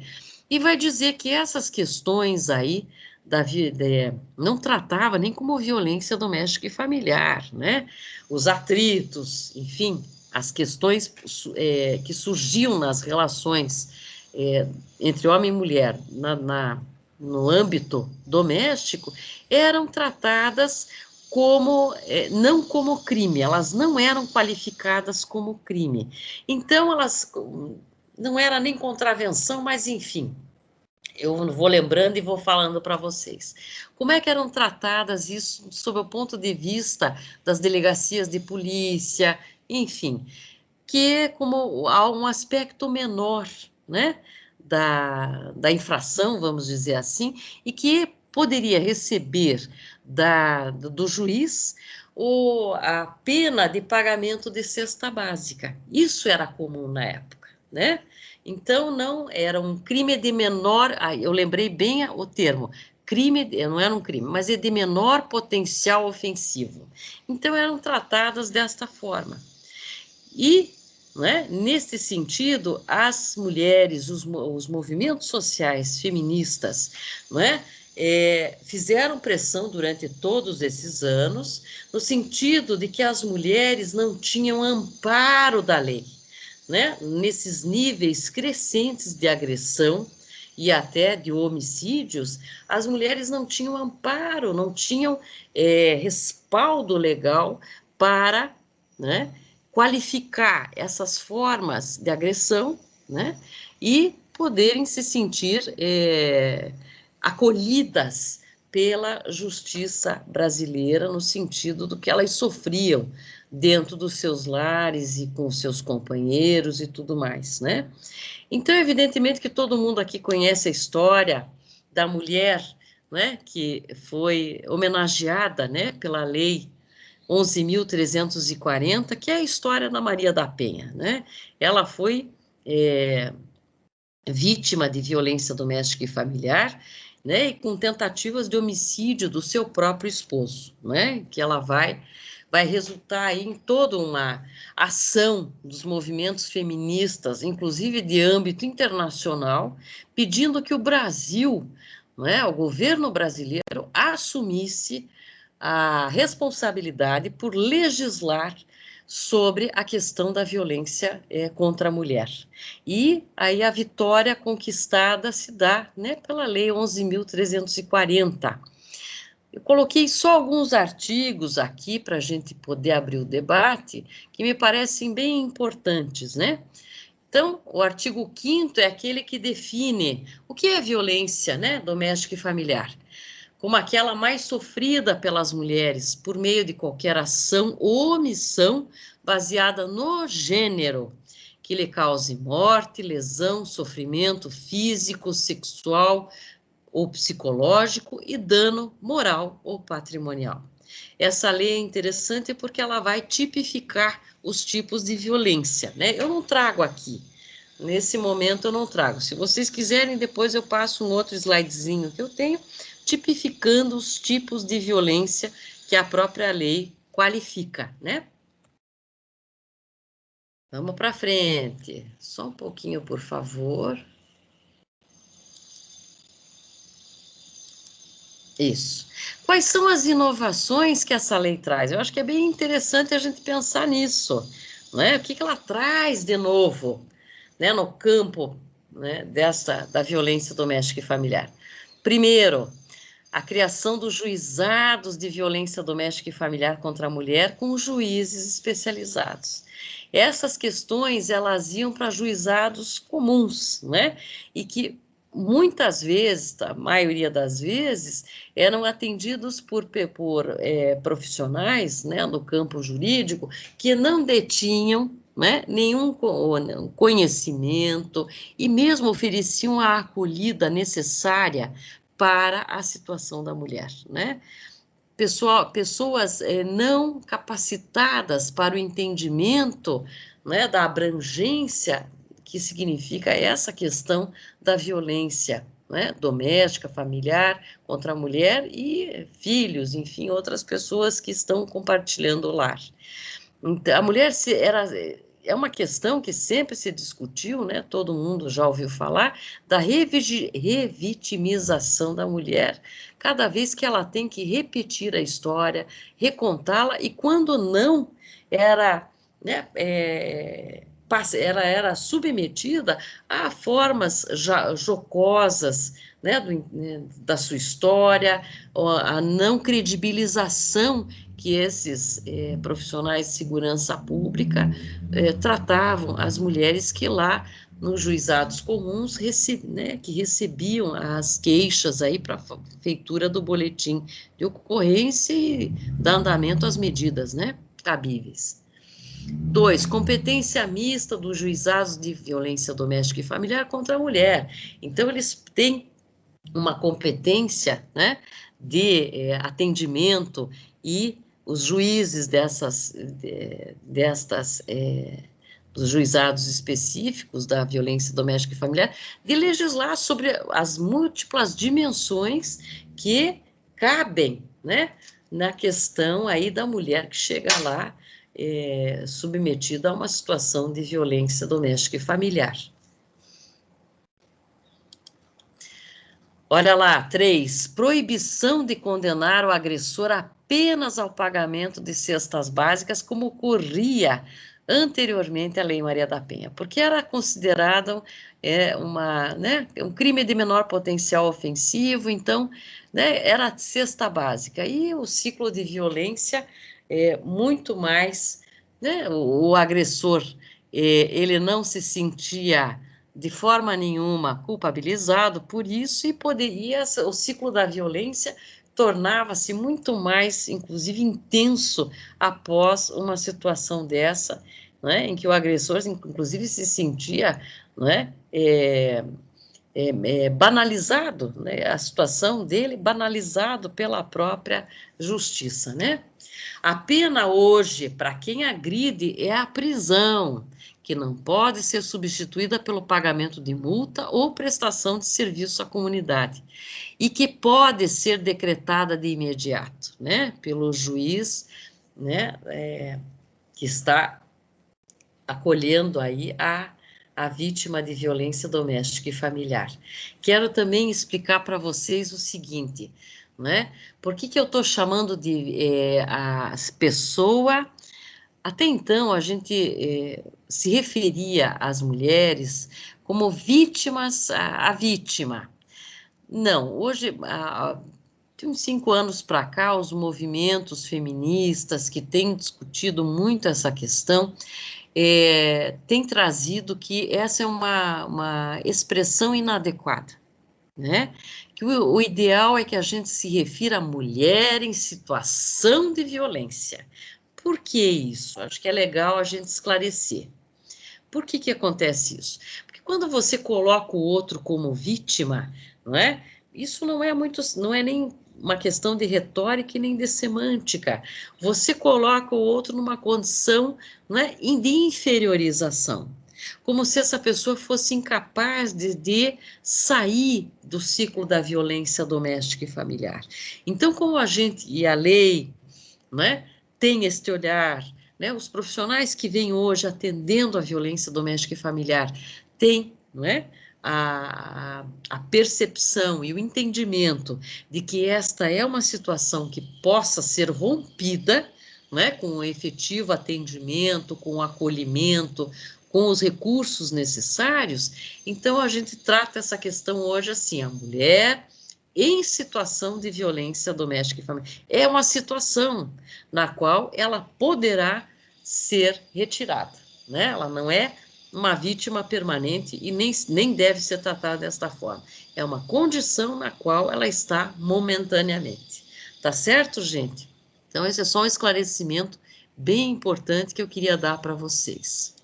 e vai dizer que essas questões aí da vida não tratava nem como violência doméstica e familiar, né? Os atritos, enfim, as questões que surgiam nas relações entre homem e mulher no âmbito doméstico eram tratadas como, não como crime, elas não eram qualificadas como crime. Então, elas não era nem contravenção, mas enfim, eu vou lembrando e vou falando para vocês. Como é que eram tratadas isso sob o ponto de vista das delegacias de polícia, enfim, que como há um aspecto menor, né, da infração, vamos dizer assim, e que poderia receber do juiz a pena de pagamento de cesta básica. Isso era comum na época, né? Então, não era um crime de menor... eu lembrei bem o termo. Crime, não era um crime, mas é de menor potencial ofensivo. Então, eram tratadas desta forma. E, né, nesse sentido, as mulheres, os movimentos sociais feministas, né, fizeram pressão durante todos esses anos, no sentido de que as mulheres não tinham amparo da lei, né, nesses níveis crescentes de agressão e até de homicídios, as mulheres não tinham amparo, não tinham respaldo legal para, né, qualificar essas formas de agressão, né, e poderem se sentir acolhidas pela justiça brasileira no sentido do que elas sofriam dentro dos seus lares e com seus companheiros e tudo mais, né? Então, evidentemente que todo mundo aqui conhece a história da mulher, né, que foi homenageada, né, pela lei 11.340, que é a história da Maria da Penha, né? Ela foi vítima de violência doméstica e familiar, né? E com tentativas de homicídio do seu próprio esposo, né? Que ela vai resultar aí em toda uma ação dos movimentos feministas, inclusive de âmbito internacional, pedindo que o Brasil, né, o governo brasileiro, assumisse a responsabilidade por legislar sobre a questão da violência contra a mulher. E aí a vitória conquistada se dá, né, pela Lei 11.340. Eu coloquei só alguns artigos aqui para a gente poder abrir o debate, que me parecem bem importantes, né? Então, o artigo 5º é aquele que define o que é violência, né, doméstica e familiar, como aquela mais sofrida pelas mulheres por meio de qualquer ação ou omissão baseada no gênero, que lhe cause morte, lesão, sofrimento físico, sexual ou psicológico e dano moral ou patrimonial. Essa lei é interessante porque ela vai tipificar os tipos de violência, né? Eu não trago aqui Nesse momento eu não trago. Se vocês quiserem, depois eu passo um outro slidezinho que eu tenho, tipificando os tipos de violência que a própria lei qualifica, né? Vamos para frente. Só um pouquinho, por favor. Isso. Quais são as inovações que essa lei traz? Eu acho que é bem interessante a gente pensar nisso, né? O que ela traz de novo, né, no campo, né, da violência doméstica e familiar? Primeiro, a criação dos juizados de violência doméstica e familiar contra a mulher com juízes especializados. Essas questões, elas iam para juizados comuns, né? E que muitas vezes, a maioria das vezes, eram atendidos por profissionais, né, no campo jurídico, que não detinham, né, nenhum conhecimento e mesmo ofereciam a acolhida necessária para a situação da mulher, né? Pessoas não capacitadas para o entendimento, né, da abrangência que significa essa questão da violência, né, doméstica, familiar, contra a mulher e filhos, enfim, outras pessoas que estão compartilhando o lar. Então, a mulher é uma questão que sempre se discutiu, né? Todo mundo já ouviu falar da revitimização da mulher, cada vez que ela tem que repetir a história, recontá-la, e quando não, era, né, ela era submetida a formas jocosas, né, da sua história, a não credibilização que esses profissionais de segurança pública tratavam as mulheres que lá nos juizados comuns que recebiam as queixas aí para a feitura do boletim de ocorrência e dar andamento às medidas, né, cabíveis. 2, competência mista dos juizados de violência doméstica e familiar contra a mulher. Então, eles têm uma competência, né, de atendimento, e os juízes dos juizados específicos da violência doméstica e familiar, de legislar sobre as múltiplas dimensões que cabem, né, na questão aí da mulher que chega lá submetida a uma situação de violência doméstica e familiar. Olha lá, 3, proibição de condenar o agressor apenas ao pagamento de cestas básicas, como ocorria anteriormente à Lei Maria da Penha, porque era considerado um crime de menor potencial ofensivo, então, né, era cesta básica, e o ciclo de violência muito mais, né, o agressor, ele não se sentia de forma nenhuma culpabilizado por isso, e o ciclo da violência tornava-se muito mais, inclusive, intenso após uma situação dessa, né, em que o agressor, inclusive, se sentia, né, banalizado, né, a situação dele banalizado pela própria justiça, né? A pena hoje, para quem agride, é a prisão, que não pode ser substituída pelo pagamento de multa ou prestação de serviço à comunidade, e que pode ser decretada de imediato, né, pelo juiz, né, que está acolhendo aí a vítima de violência doméstica e familiar. Quero também explicar para vocês o seguinte, né, por que eu estou chamando de a pessoa. Até então, a gente se referia às mulheres como vítimas, a vítima. Não, hoje, de uns 5 anos para cá, os movimentos feministas que têm discutido muito essa questão, têm trazido que essa é uma expressão inadequada, né? Que o ideal é que a gente se refira à mulher em situação de violência. Por que isso? Acho que é legal a gente esclarecer. Por que acontece isso? Porque quando você coloca o outro como vítima, não é? Isso não é nem uma questão de retórica e nem de semântica. Você coloca o outro numa condição, não é, de inferiorização. como se essa pessoa fosse incapaz de sair do ciclo da violência doméstica e familiar. Então, como a gente e a lei, né, tem este olhar, né, os profissionais que vêm hoje atendendo a violência doméstica e familiar têm, não é, a percepção e o entendimento de que esta é uma situação que possa ser rompida, né, com o efetivo atendimento, com o acolhimento, com os recursos necessários. Então, a gente trata essa questão hoje assim, a mulher em situação de violência doméstica e familiar. É uma situação na qual ela poderá ser retirada, né? Ela não é uma vítima permanente e nem deve ser tratada desta forma. É uma condição na qual ela está momentaneamente. Tá certo, gente? Então, esse é só um esclarecimento bem importante que eu queria dar para vocês.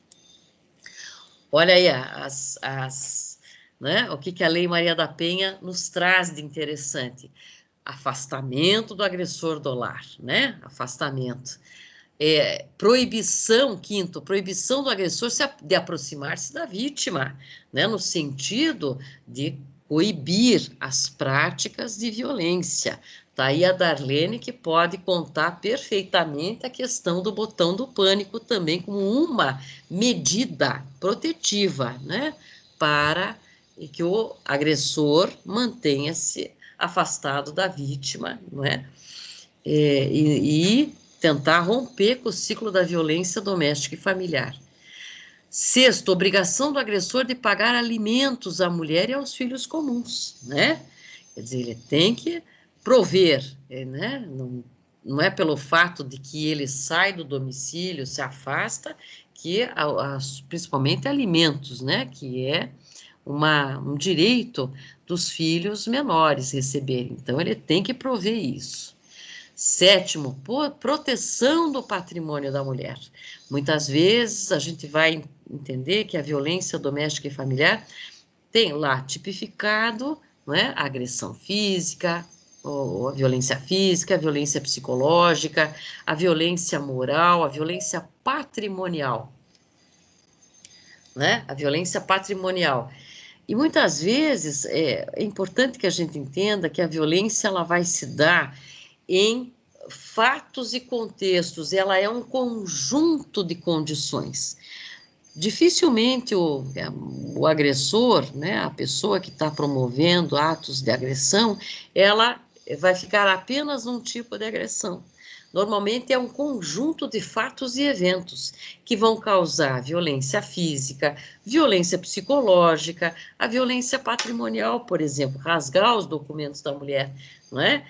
Olha aí né, o que a Lei Maria da Penha nos traz de interessante. Afastamento do agressor do lar, né? Afastamento. Proibição, quinto, proibição do agressor de aproximar-se da vítima, né? No sentido de coibir as práticas de violência. Tá aí a Darlene, que pode contar perfeitamente a questão do botão do pânico também como uma medida protetiva, né? Para que o agressor mantenha-se afastado da vítima, não é? E tentar romper com o ciclo da violência doméstica e familiar. Sexto, obrigação do agressor de pagar alimentos à mulher e aos filhos comuns, né? Quer dizer, ele tem que prover, né? Não é pelo fato de que ele sai do domicílio, se afasta, que principalmente alimentos, né? Que é um direito dos filhos menores receberem. Então, ele tem que prover isso. Sétimo, proteção do patrimônio da mulher. Muitas vezes a gente vai entender que a violência doméstica e familiar tem lá tipificado, não é, a agressão física, ou a violência psicológica, a violência moral, a violência patrimonial, né? A violência patrimonial. E muitas vezes é importante que a gente entenda que a violência ela vai se dar em fatos e contextos, ela é um conjunto de condições. Dificilmente o agressor, né, a pessoa que está promovendo atos de agressão, ela vai ficar apenas num tipo de agressão. Normalmente é um conjunto de fatos e eventos que vão causar violência física, violência psicológica, a violência patrimonial, por exemplo, rasgar os documentos da mulher, não é?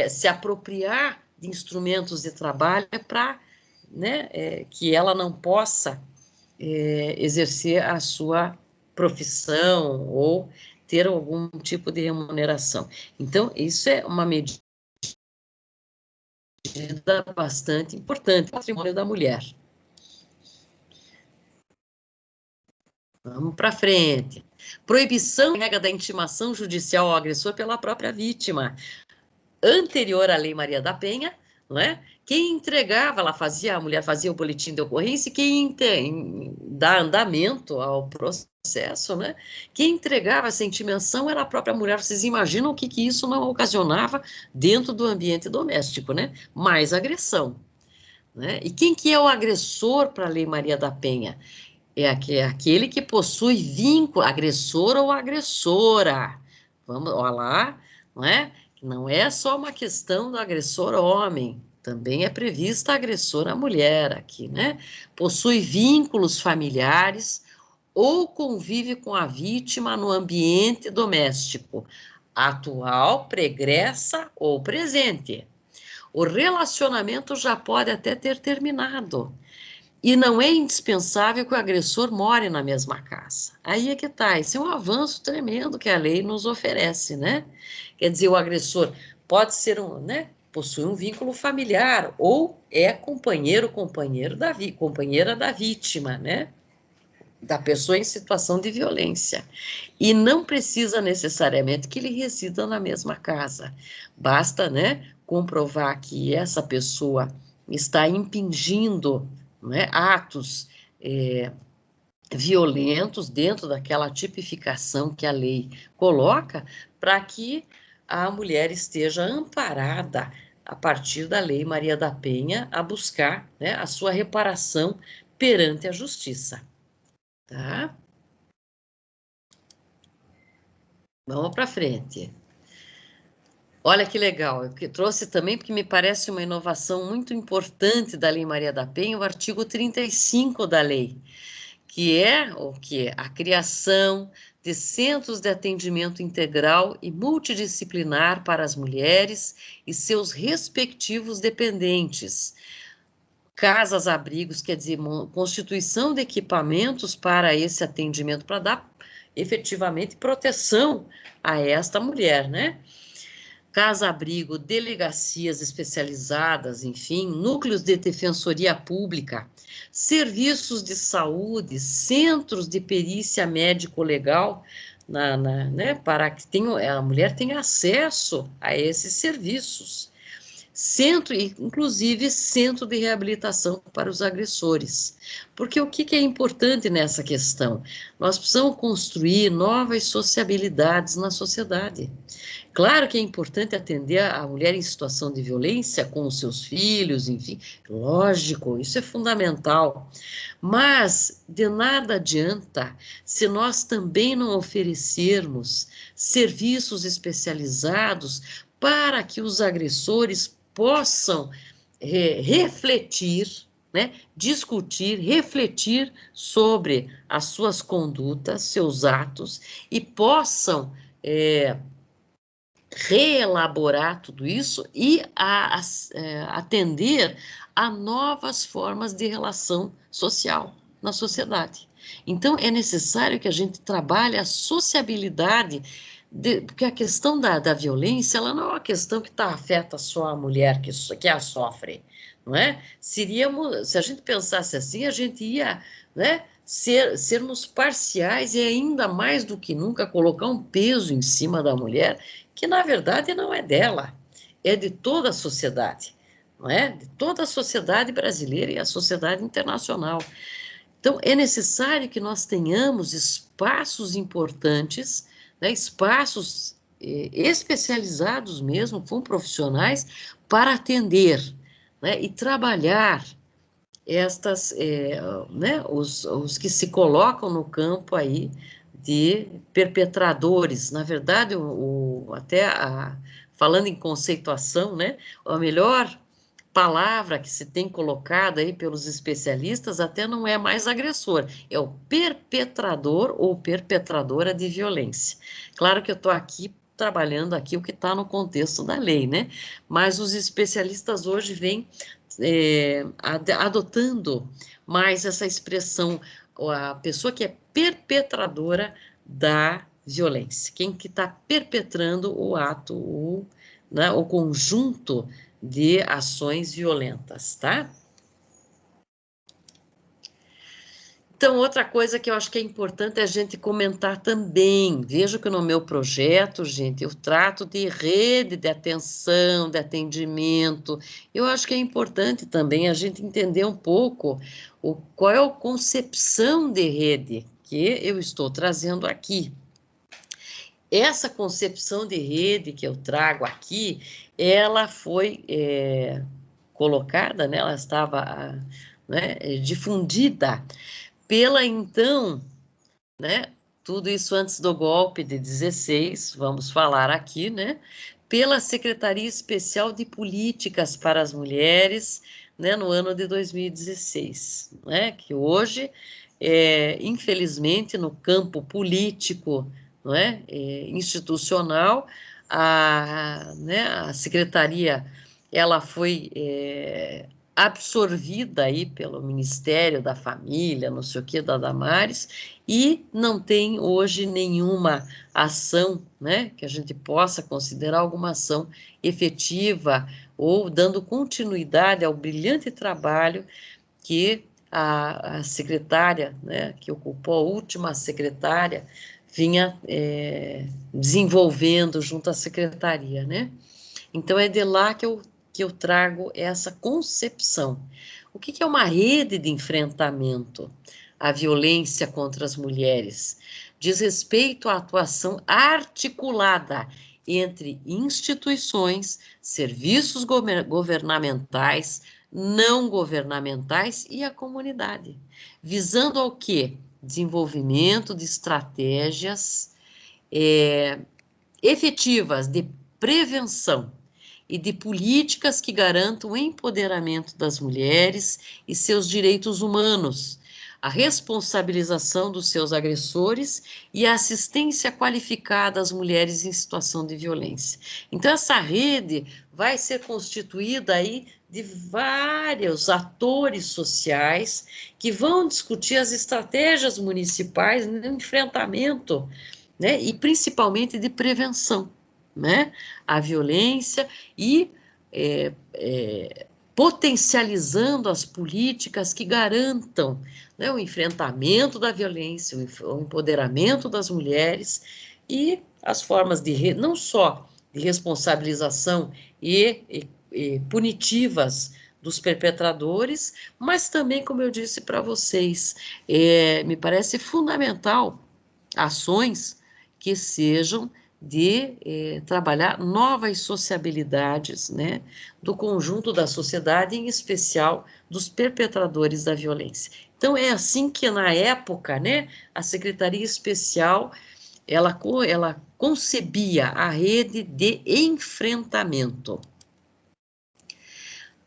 Se apropriar de instrumentos de trabalho para, né, que ela não possa exercer a sua profissão ou ter algum tipo de remuneração. Então, isso é uma medida bastante importante, patrimônio da mulher. Vamos para frente. Proibição e regra da intimação judicial ao agressor pela própria vítima. Anterior à Lei Maria da Penha, não é? Quem entregava, a mulher fazia o boletim de ocorrência, e quem dá andamento ao processo, né? Quem entregava essa intimação era a própria mulher. Vocês imaginam o que isso não ocasionava dentro do ambiente doméstico, né? Mais agressão, né? E quem que é o agressor para a Lei Maria da Penha? É aquele que possui vínculo, agressor ou agressora. Vamos, olha lá, não é? Não é só uma questão do agressor homem, também é prevista a agressora mulher aqui, né? Possui vínculos familiares ou convive com a vítima no ambiente doméstico, atual, pregressa ou presente. O relacionamento já pode até ter terminado. E não é indispensável que o agressor more na mesma casa. Aí é que tá, esse é um avanço tremendo que a lei nos oferece, né? Quer dizer, o agressor pode ser né, possui um vínculo familiar ou é companheira da vítima, né? Da pessoa em situação de violência. E não precisa necessariamente que ele resida na mesma casa. Basta, né, comprovar que essa pessoa está impingindo, né, atos violentos dentro daquela tipificação que a lei coloca, para que a mulher esteja amparada a partir da Lei Maria da Penha a buscar, né, a sua reparação perante a justiça. Tá? Vamos para frente. Olha que legal, eu trouxe também, porque me parece uma inovação muito importante da Lei Maria da Penha, o artigo 35 da lei, que é o quê? A criação de centros de atendimento integral e multidisciplinar para as mulheres e seus respectivos dependentes. Casas-abrigos, quer dizer, constituição de equipamentos para esse atendimento, para dar efetivamente proteção a esta mulher, né? Casa-abrigo, delegacias especializadas, enfim, núcleos de defensoria pública, serviços de saúde, centros de perícia médico-legal, né, para que a mulher tenha acesso a esses serviços. Centro, inclusive centro de reabilitação para os agressores. Porque o que é importante nessa questão? Nós precisamos construir novas sociabilidades na sociedade. Claro que é importante atender a mulher em situação de violência com os seus filhos, enfim, lógico, isso é fundamental. Mas de nada adianta se nós também não oferecermos serviços especializados para que os agressores possam refletir, né, discutir, refletir sobre as suas condutas, seus atos, e possam reelaborar tudo isso e atender a novas formas de relação social na sociedade. Então, é necessário que a gente trabalhe a sociabilidade, porque a questão da violência, ela não é uma questão que afeta só a mulher que a sofre, não é? Se a gente pensasse assim, a gente ia, né, sermos parciais e ainda mais do que nunca colocar um peso em cima da mulher, que na verdade não é dela, é de toda a sociedade, não é? De toda a sociedade brasileira e a sociedade internacional. Então, é necessário que nós tenhamos espaços importantes, né, espaços especializados mesmo, com profissionais, para atender, né, e trabalhar estas, né, os que se colocam no campo aí de perpetradores. Na verdade, falando em conceituação, né, a melhor palavra que se tem colocado aí pelos especialistas até não é mais agressor, é o perpetrador ou perpetradora de violência. Claro que eu estou aqui trabalhando aqui o que está no contexto da lei, né? Mas os especialistas hoje vêm adotando mais essa expressão, a pessoa que é perpetradora da violência, quem que está perpetrando o ato, né, o conjunto de ações violentas, tá? Então, outra coisa que eu acho que é importante a gente comentar também, vejo que no meu projeto, gente, eu trato de rede de atenção, de atendimento, eu acho que é importante também a gente entender um pouco qual é a concepção de rede que eu estou trazendo aqui. Essa concepção de rede que eu trago aqui, ela foi colocada, né, ela estava difundida pela então, né, tudo isso antes do golpe de 16, vamos falar aqui, né, pela Secretaria Especial de Políticas para as Mulheres, né, no ano de 2016, né, que hoje, infelizmente, no campo político, não é, institucional, a secretaria, ela foi absorvida aí pelo Ministério da Família, não sei o que, da Damares, e não tem hoje nenhuma ação, né, que a gente possa considerar alguma ação efetiva ou dando continuidade ao brilhante trabalho que a secretária, né, que ocupou a última secretária, vinha desenvolvendo junto à secretaria, né? Então, é de lá que eu trago essa concepção. O que é uma rede de enfrentamento? a violência contra as mulheres. Diz respeito à atuação articulada entre instituições, serviços governamentais, não governamentais e a comunidade, visando ao quê? Desenvolvimento de estratégias efetivas de prevenção e de políticas que garantam o empoderamento das mulheres e seus direitos humanos, a responsabilização dos seus agressores e a assistência qualificada às mulheres em situação de violência. Então, essa rede vai ser constituída aí de vários atores sociais que vão discutir as estratégias municipais no enfrentamento, né, e principalmente de prevenção, né, à violência e potencializando as políticas que garantam, né, o enfrentamento da violência, o empoderamento das mulheres e as formas de não só de responsabilização e punitivas dos perpetradores, mas também, como eu disse para vocês, me parece fundamental ações que sejam de trabalhar novas sociabilidades, né, do conjunto da sociedade, em especial dos perpetradores da violência. Então, é assim que, na época, né, a Secretaria Especial, ela concebia a rede de enfrentamento.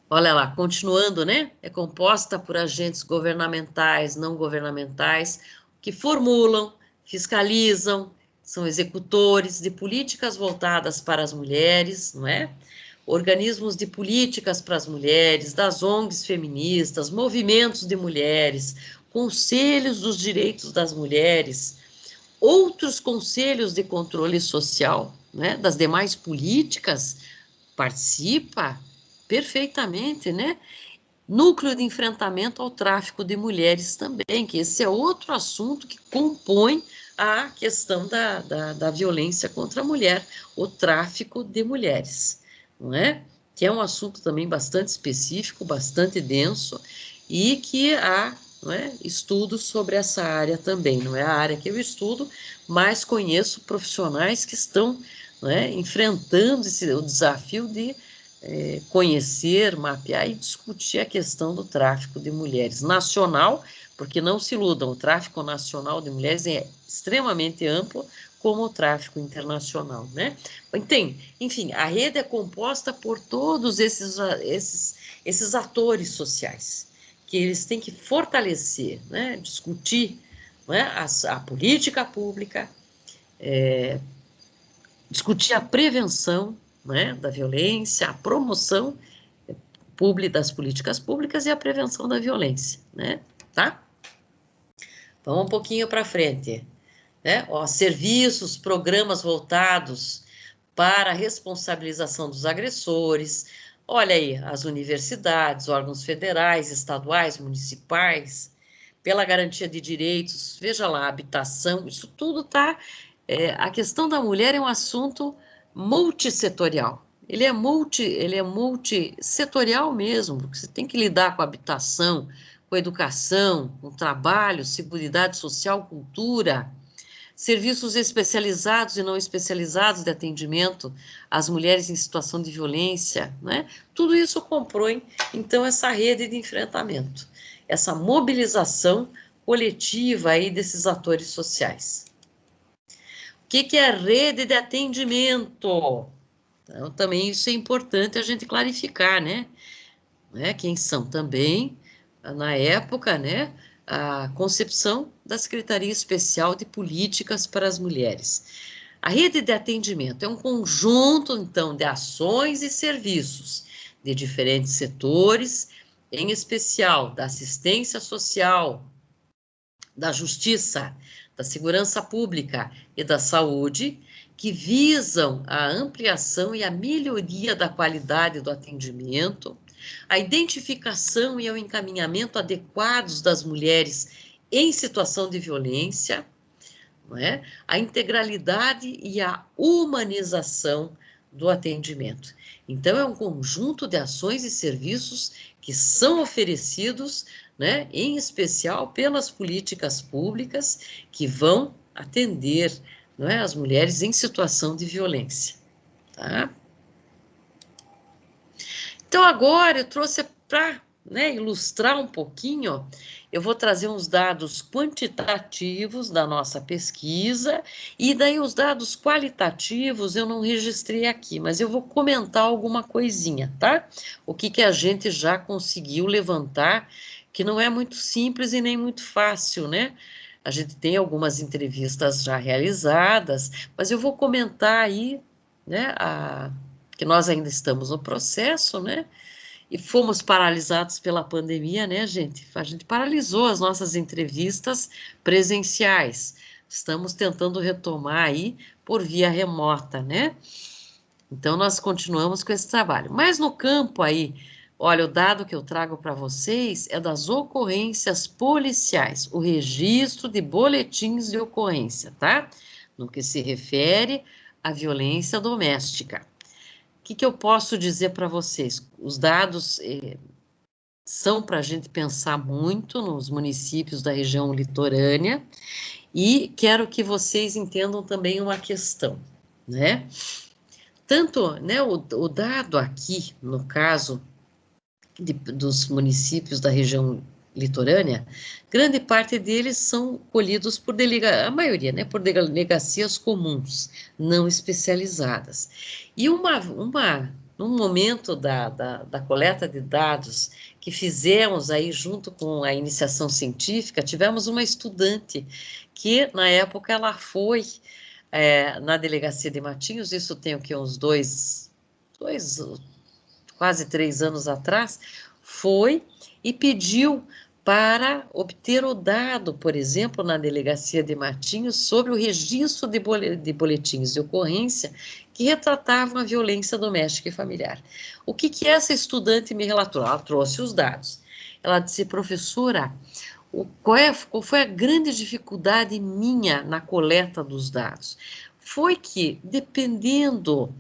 Olha lá, continuando, né, é composta por agentes governamentais, não governamentais, que formulam, fiscalizam, são executores de políticas voltadas para as mulheres, não é? Organismos de políticas para as mulheres, das ONGs feministas, movimentos de mulheres, conselhos dos direitos das mulheres, outros conselhos de controle social, né, das demais políticas, participa perfeitamente, né? Núcleo de enfrentamento ao tráfico de mulheres também, que esse é outro assunto que compõe a questão da violência contra a mulher, o tráfico de mulheres, não é? Que é um assunto também bastante específico, bastante denso, e que há, não é, estudos sobre essa área também. Não é a área que eu estudo, mas conheço profissionais que estão, não é, enfrentando o desafio de conhecer, mapear e discutir a questão do tráfico de mulheres nacional, porque não se iludam, o tráfico nacional de mulheres é extremamente amplo, como o tráfico internacional, né? Enfim, a rede é composta por todos esses atores sociais, que eles têm que fortalecer, né? Discutir, né, a política pública, discutir a prevenção, né, da violência, a promoção das políticas públicas e a prevenção da violência, né, tá? Vamos um pouquinho para frente, né? Ó, serviços, programas voltados para a responsabilização dos agressores, olha aí, as universidades, órgãos federais, estaduais, municipais, pela garantia de direitos, veja lá, habitação, isso tudo tá, a questão da mulher é um assunto multissetorial. Ele é multissetorial mesmo, porque você tem que lidar com a habitação, com a educação, com o trabalho, seguridade social, cultura, serviços especializados e não especializados de atendimento às mulheres em situação de violência, né? Tudo isso compõe, então, essa rede de enfrentamento, essa mobilização coletiva aí desses atores sociais. O que é rede de atendimento? Então, também isso é importante a gente clarificar, né? Quem são também, na época, né, a concepção da Secretaria Especial de Políticas para as Mulheres. A rede de atendimento é um conjunto, então, de ações e serviços de diferentes setores, em especial da assistência social, da justiça, da segurança pública e da saúde, que visam a ampliação e a melhoria da qualidade do atendimento, a identificação e o encaminhamento adequados das mulheres em situação de violência, não é? A integralidade e a humanização do atendimento. Então, é um conjunto de ações e serviços que são oferecidos né, em especial pelas políticas públicas que vão atender, não é, as mulheres em situação de violência, tá? Então, agora eu trouxe para, né, ilustrar um pouquinho, eu vou trazer uns dados quantitativos da nossa pesquisa, e daí os dados qualitativos eu não registrei aqui, mas eu vou comentar alguma coisinha, tá? O que a gente já conseguiu levantar, que não é muito simples e nem muito fácil, né? A gente tem algumas entrevistas já realizadas, mas eu vou comentar aí, né, que nós ainda estamos no processo, né? E fomos paralisados pela pandemia, né, gente? A gente paralisou as nossas entrevistas presenciais. Estamos tentando retomar aí por via remota, né? Então, nós continuamos com esse trabalho. Mas no campo aí, olha, o dado que eu trago para vocês é das ocorrências policiais, o registro de boletins de ocorrência, tá? No que se refere à violência doméstica. O que eu posso dizer para vocês? Os dados são para a gente pensar muito nos municípios da região litorânea, e quero que vocês entendam também uma questão, né? Tanto, né, o dado aqui, no caso dos municípios da região litorânea, grande parte deles são colhidos por a maioria, né, por delegacias comuns, não especializadas. E num momento da coleta de dados que fizemos aí junto com a iniciação científica, tivemos uma estudante que, na época, ela foi na delegacia de Matinhos, isso tem o que, uns quase 3 anos atrás, foi e pediu para obter o dado, por exemplo, na delegacia de Matinhos, sobre o registro de boletins de ocorrência que retratavam a violência doméstica e familiar. O que essa estudante me relatou? Ela trouxe os dados. Ela disse: professora, qual foi a grande dificuldade minha na coleta dos dados? Foi que, dependendo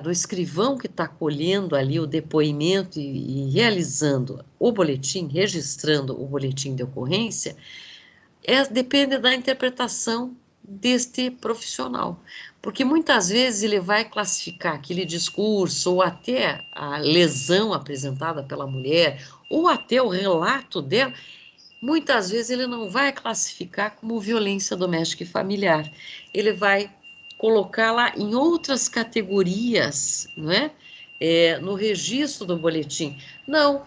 do escrivão que está colhendo ali o depoimento e realizando o boletim, registrando o boletim de ocorrência, depende da interpretação deste profissional. Porque muitas vezes ele vai classificar aquele discurso, ou até a lesão apresentada pela mulher, ou até o relato dela, muitas vezes ele não vai classificar como violência doméstica e familiar. Ele vai colocar lá em outras categorias, não é? No registro do boletim. Não,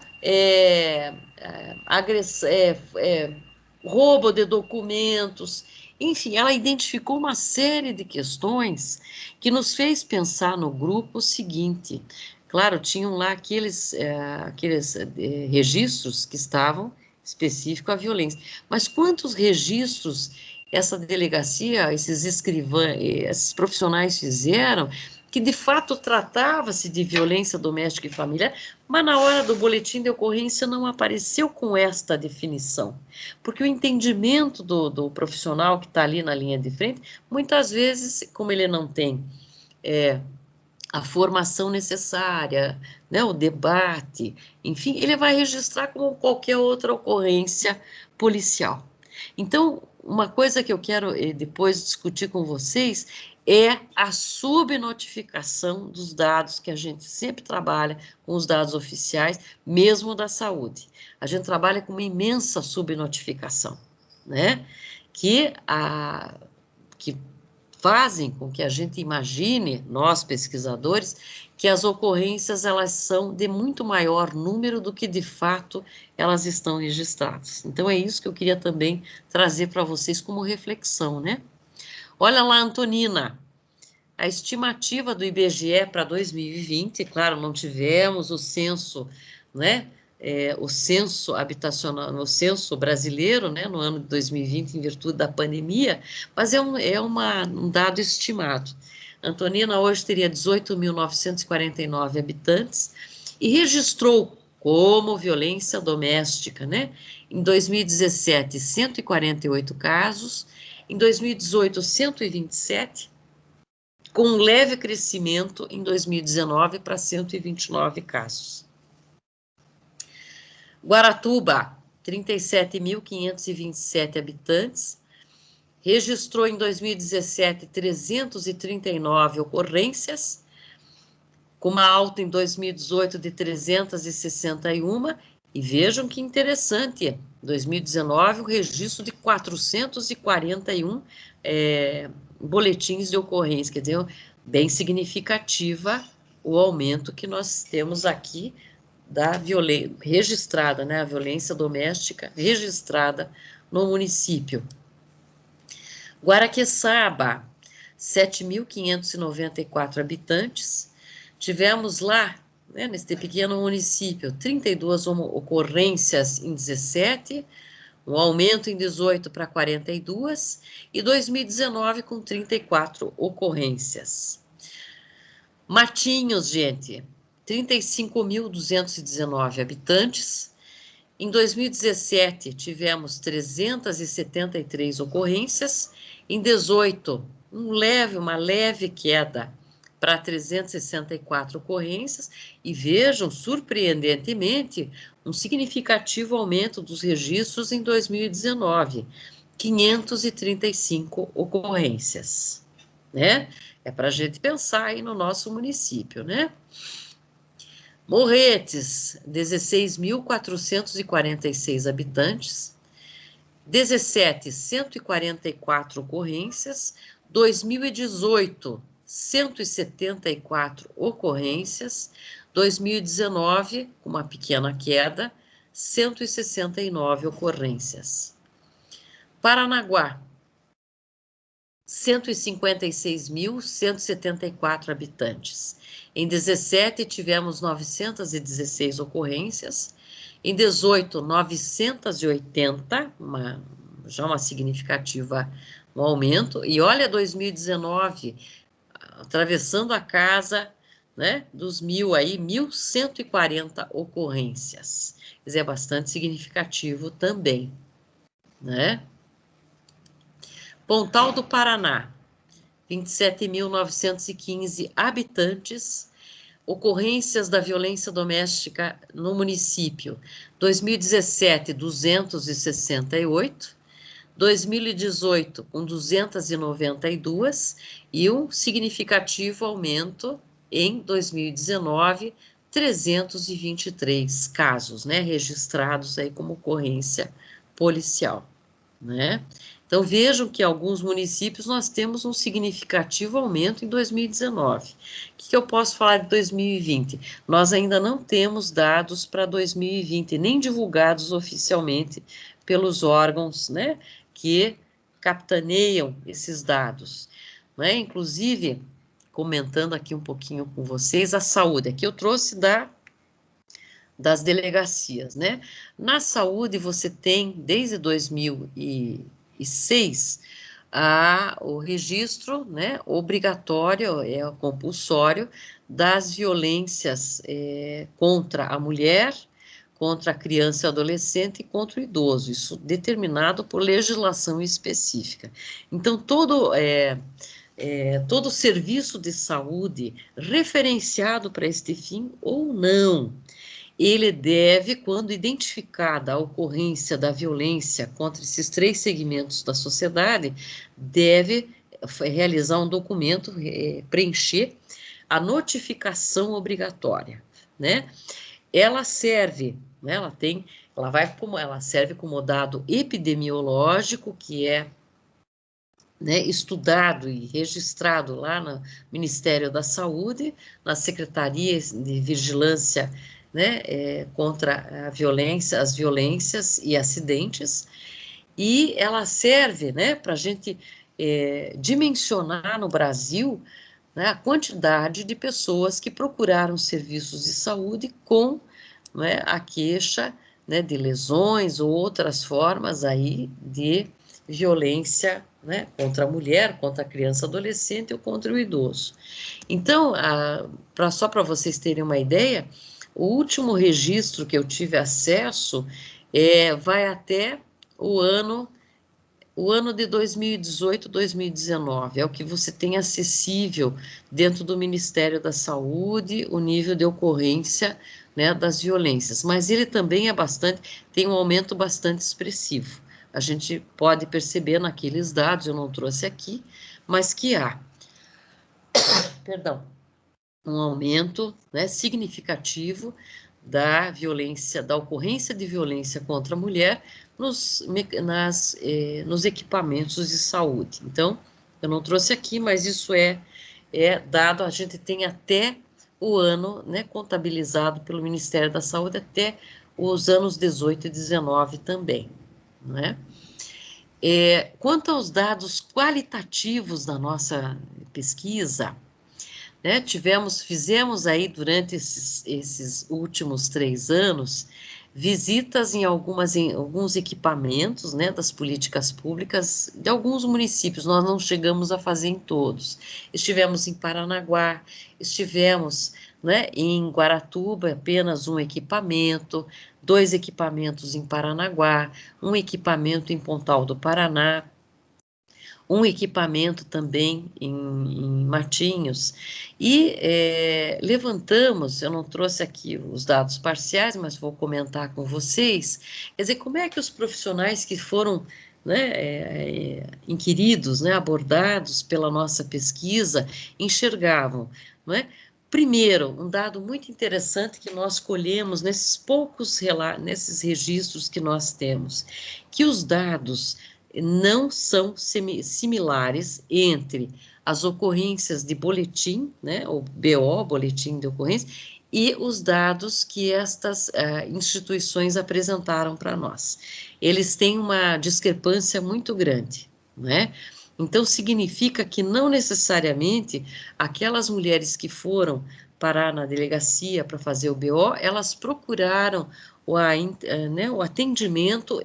roubo de documentos, enfim, ela identificou uma série de questões que nos fez pensar no grupo o seguinte. Claro, tinham lá aqueles registros que estavam específicos à violência, mas quantos registros essa delegacia, esses escrivães, esses profissionais fizeram, que de fato tratava-se de violência doméstica e familiar, mas na hora do boletim de ocorrência não apareceu com esta definição, porque o entendimento do profissional que está ali na linha de frente, muitas vezes, como ele não tem a formação necessária, né, o debate, enfim, ele vai registrar como qualquer outra ocorrência policial. Então, uma coisa que eu quero depois discutir com vocês é a subnotificação dos dados, que a gente sempre trabalha com os dados oficiais, mesmo da saúde. A gente trabalha com uma imensa subnotificação, né? Que fazem com que a gente imagine, nós pesquisadores, que as ocorrências elas são de muito maior número do que de fato elas estão registradas. Então é isso que eu queria também trazer para vocês como reflexão, né? Olha lá, Antonina, a estimativa do IBGE para 2020, claro, não tivemos o censo, né? O censo habitacional, o censo brasileiro, né, no ano de 2020, em virtude da pandemia, mas é um dado estimado. Antonina hoje teria 18.949 habitantes e registrou como violência doméstica, né? Em 2017, 148 casos, em 2018, 127, com um leve crescimento em 2019 para 129 casos. Guaratuba, 37.527 habitantes, registrou em 2017 339 ocorrências, com uma alta em 2018 de 361, e vejam que interessante, em 2019 o registro de 441 boletins de ocorrência, quer dizer, bem significativa o aumento que nós temos aqui da violência registrada, né, a violência doméstica registrada no município. Guaraqueçaba, 7.594 habitantes, tivemos lá, né, neste pequeno município, 32 ocorrências em 17, um aumento em 18 para 42, e 2019 com 34 ocorrências. Matinhos, gente, 35.219 habitantes. Em 2017, tivemos 373 ocorrências. Em 18, uma leve queda para 364 ocorrências. E vejam, surpreendentemente, um significativo aumento dos registros em 2019, 535 ocorrências, né? É para a gente pensar aí no nosso município, né? Morretes, 16.446 habitantes, 144 ocorrências, 2018, 174 ocorrências, 2019, com uma pequena queda, 169 ocorrências. Paranaguá, 156.174 habitantes. Em 17, tivemos 916 ocorrências. Em 18, 980, já uma significativa um aumento. E olha, 2019, atravessando a casa, né, dos 1.000 aí, 1.140 ocorrências. Quer dizer, é bastante significativo também, né? Pontal do Paraná, 27.915 habitantes, ocorrências da violência doméstica no município, 2017, 268, 2018, com 292, e um significativo aumento em 2019, 323 casos, né, registrados aí como ocorrência policial, né? Então, vejam que em alguns municípios nós temos um significativo aumento em 2019. O que eu posso falar de 2020? Nós ainda não temos dados para 2020, nem divulgados oficialmente pelos órgãos, né, que capitaneiam esses dados, né? Inclusive, comentando aqui um pouquinho com vocês, a saúde. Aqui eu trouxe das delegacias, né? Na saúde, você tem, desde 2006, o registro, né, obrigatório, compulsório, das violências contra a mulher, contra a criança e adolescente e contra o idoso, isso determinado por legislação específica. Então, todo serviço de saúde referenciado para este fim ou não, ele deve, quando identificada a ocorrência da violência contra esses 3 segmentos da sociedade, deve realizar um documento, preencher a notificação obrigatória, né? Ela serve, né, ela serve como dado epidemiológico, que é, né, estudado e registrado lá no Ministério da Saúde, nas secretarias de vigilância, né, contra a violência, as violências e acidentes, e ela serve, né, para a gente dimensionar no Brasil, né, a quantidade de pessoas que procuraram serviços de saúde com, né, a queixa, né, de lesões ou outras formas aí de violência, né, contra a mulher, contra a criança e adolescente ou contra o idoso. Então, só para vocês terem uma ideia, o último registro que eu tive acesso vai até o ano de 2018, 2019, é o que você tem acessível dentro do Ministério da Saúde, o nível de ocorrência né, das violências, mas ele também tem um aumento bastante expressivo. A gente pode perceber naqueles dados, eu não trouxe aqui, mas que há, perdão, um aumento, né, significativo da violência, da ocorrência de violência contra a mulher nos equipamentos de saúde. Então, eu não trouxe aqui, mas isso é dado, a gente tem até o ano, né, contabilizado pelo Ministério da Saúde, até os anos 18 e 19 também, né? Quanto aos dados qualitativos da nossa pesquisa, né, fizemos aí durante esses últimos 3 anos, visitas em alguns equipamentos, né, das políticas públicas de alguns municípios, nós não chegamos a fazer em todos. Estivemos em Paranaguá, estivemos, né, em Guaratuba, apenas um equipamento, 2 equipamentos em Paranaguá, um equipamento em Pontal do Paraná, um equipamento também em Matinhos, e levantamos, eu não trouxe aqui os dados parciais, mas vou comentar com vocês, quer dizer, como é que os profissionais que foram, né, inquiridos, né, abordados pela nossa pesquisa, enxergavam, não é? Primeiro, um dado muito interessante que nós colhemos nesses registros que nós temos, que os dados não são similares entre as ocorrências de boletim, né, o BO, boletim de ocorrência, e os dados que estas instituições apresentaram para nós. Eles têm uma discrepância muito grande, né? Então, significa que não necessariamente aquelas mulheres que foram parar na delegacia para fazer o BO, elas procuraram o atendimento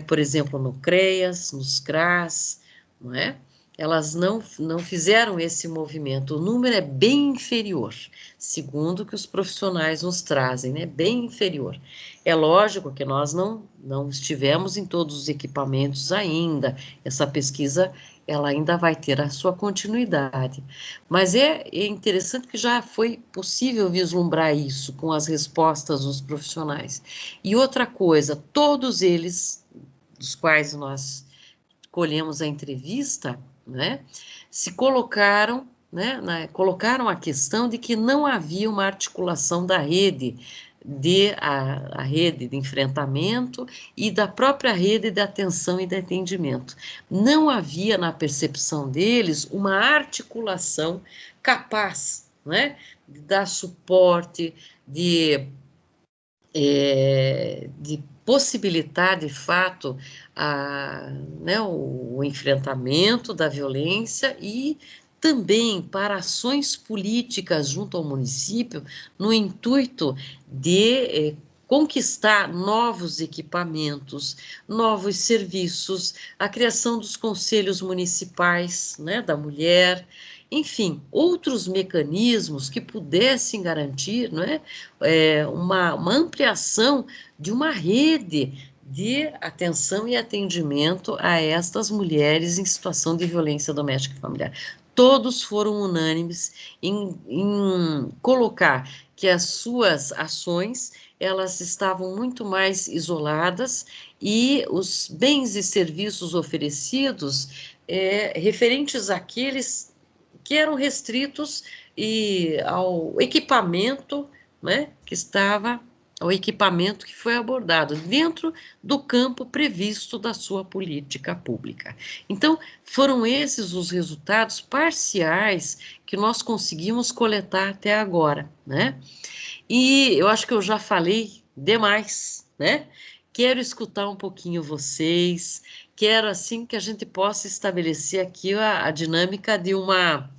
por exemplo, no CREAS, nos CRAS, não é? Elas não fizeram esse movimento. O número é bem inferior, segundo o que os profissionais nos trazem, né? Bem inferior. É lógico que nós não estivemos em todos os equipamentos ainda. Essa pesquisa, ela ainda vai ter a sua continuidade. Mas é interessante que já foi possível vislumbrar isso com as respostas dos profissionais. E outra coisa, todos eles, dos quais nós colhemos a entrevista, né, se colocaram, né, colocaram a questão de que não havia uma articulação da rede, a rede de enfrentamento e da própria rede de atenção e de atendimento. Não havia, na percepção deles, uma articulação capaz, né, de dar suporte, de possibilitar, de fato, o enfrentamento da violência e também para ações políticas junto ao município, no intuito de conquistar novos equipamentos, novos serviços, a criação dos conselhos municipais, né, da mulher, enfim, outros mecanismos que pudessem garantir, não é, uma ampliação de uma rede de atenção e atendimento a estas mulheres em situação de violência doméstica e familiar. Todos foram unânimes em colocar que as suas ações, elas estavam muito mais isoladas e os bens e serviços oferecidos, referentes àqueles que eram restritos ao equipamento, né, ao equipamento que foi abordado dentro do campo previsto da sua política pública. Então, foram esses os resultados parciais que nós conseguimos coletar até agora, né? E eu acho que eu já falei demais, né? Quero escutar um pouquinho vocês, quero assim que a gente possa estabelecer aqui a dinâmica de uma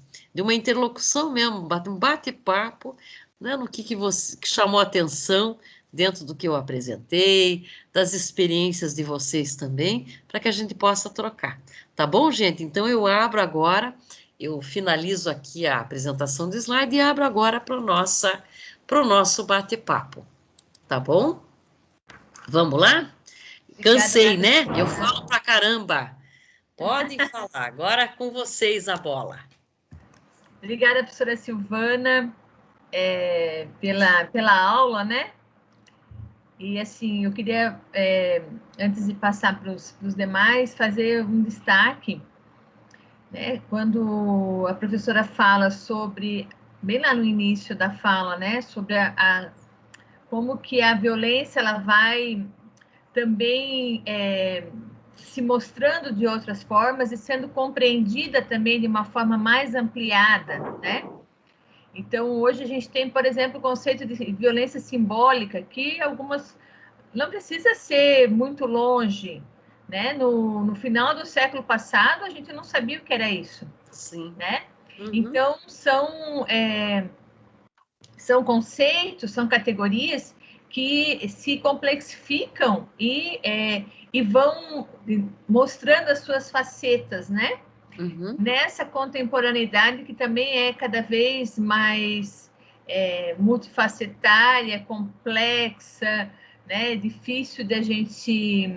interlocução mesmo, um bate-papo, né, no que chamou a atenção dentro do que eu apresentei, das experiências de vocês também, para que a gente possa trocar. Tá bom, gente? Então eu abro agora, eu finalizo aqui a apresentação do slide e abro agora para o nosso bate-papo. Tá bom? Vamos lá? Cansei, né? Eu falo pra caramba. Podem falar. Agora é com vocês a bola. Obrigada, professora Silvana. pela aula, né? E, assim, eu queria, antes de passar para os demais, fazer um destaque, né? Quando a professora fala sobre, bem lá no início da fala, né? Sobre como que a violência, ela vai também se mostrando de outras formas e sendo compreendida também de uma forma mais ampliada, né? Então, hoje a gente tem, por exemplo, o conceito de violência simbólica, que algumas não precisa ser muito longe, né? No final do século passado, a gente não sabia o que era isso. Sim. Né? Uhum. Então, são conceitos, são categorias que se complexificam e vão mostrando as suas facetas, né? Uhum. Nessa contemporaneidade que também é cada vez mais multifacetária, complexa, né? Difícil da gente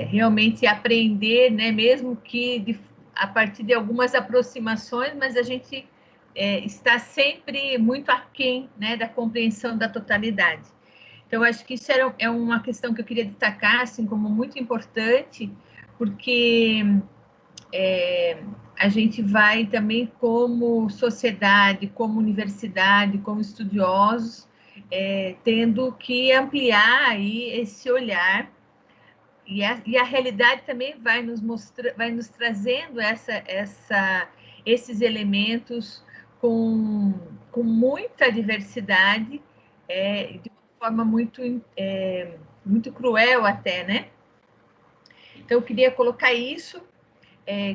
realmente aprender, né? Mesmo que a partir de algumas aproximações, mas a gente está sempre muito aquém, né? Da compreensão da totalidade. Então, acho que isso é uma questão que eu queria destacar, assim, como muito importante, porque a gente vai também, como sociedade, como universidade, como estudiosos, tendo que ampliar aí esse olhar, e a realidade também vai nos trazendo esses elementos com muita diversidade, de uma forma muito cruel até, né? Então, eu queria colocar isso.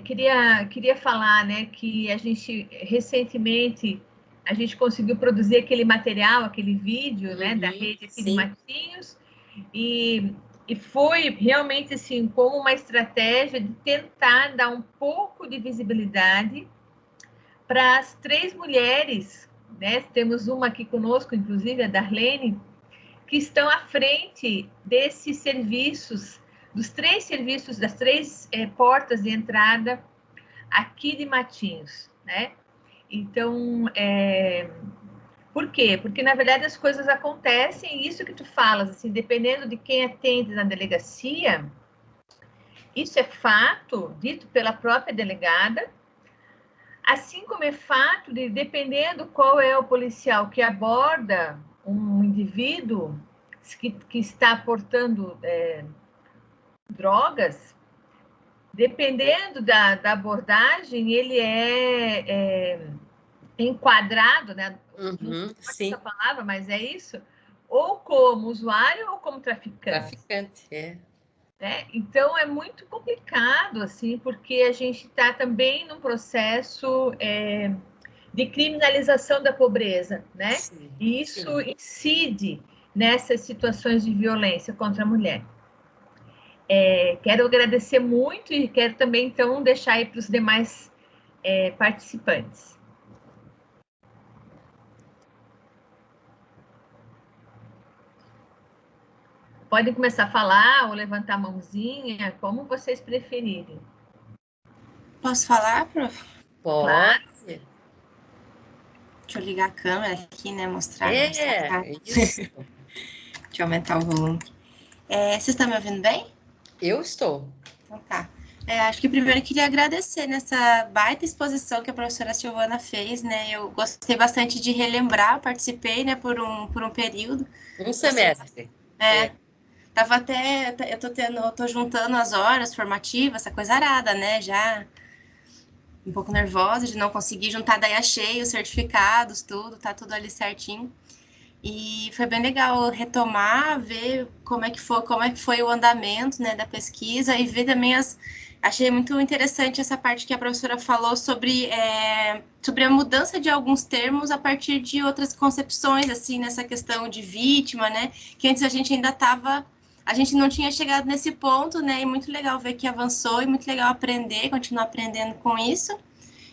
Queria falar, né, que a gente recentemente conseguiu produzir aquele material, aquele vídeo, né, da rede aqui de Matinhos, e foi realmente assim como uma estratégia de tentar dar um pouco de visibilidade para as 3 mulheres, né? Temos uma aqui conosco, inclusive a Darlene, que estão à frente desses serviços, dos 3 serviços, das 3 portas de entrada aqui de Matinhos, né? Então, por quê? Porque, na verdade, as coisas acontecem, e isso que tu falas, assim, dependendo de quem atende na delegacia, isso é fato, dito pela própria delegada, assim como é fato de, dependendo qual é o policial que aborda um indivíduo que está portando drogas, dependendo da abordagem, ele é enquadrado, né? Não gosto dessa palavra, mas é isso, ou como usuário ou como traficante. Traficante, Né? Então, é muito complicado, assim, porque a gente está também num processo de criminalização da pobreza, né? Sim, E isso incide nessas situações de violência contra a mulher. Quero agradecer muito e quero também, então, deixar aí para os demais participantes. Podem começar a falar ou levantar a mãozinha, como vocês preferirem. Posso falar, prof? Pode. Claro. Deixa eu ligar a câmera aqui, né? Mostrar. Isso. Deixa eu aumentar o volume. Vocês estão me ouvindo bem? Eu estou. Então tá. Acho que primeiro eu queria agradecer nessa baita exposição que a professora Silvana fez, né? Eu gostei bastante de relembrar, participei, né, por um período. Um semestre. Tava até, eu tô juntando as horas formativas, essa coisa arada, né? Já um pouco nervosa de não conseguir juntar, daí achei os certificados, tá tudo ali certinho. E foi bem legal retomar, ver como é que foi o andamento, né, da pesquisa e ver também achei muito interessante essa parte que a professora falou sobre a mudança de alguns termos a partir de outras concepções, assim, nessa questão de vítima, né, que antes a gente não tinha chegado nesse ponto, né, e muito legal ver que avançou e muito legal continuar aprendendo com isso.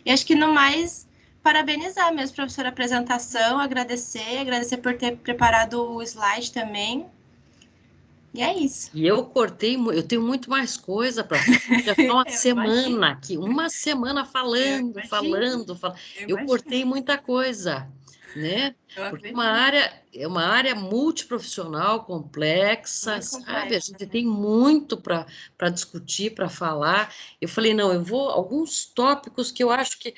E acho que no mais, parabenizar mesmo, professora, a apresentação, agradecer por ter preparado o slide também. E é isso. E eu tenho muito mais coisa para já ficar uma semana aqui, uma semana falando. Eu cortei muita coisa. né? Eu Porque acredito. é uma área multiprofissional, complexa, Muito sabe? A complexa, gente né? tem muito para discutir, para falar. Eu falei, não, eu vou alguns tópicos que eu acho que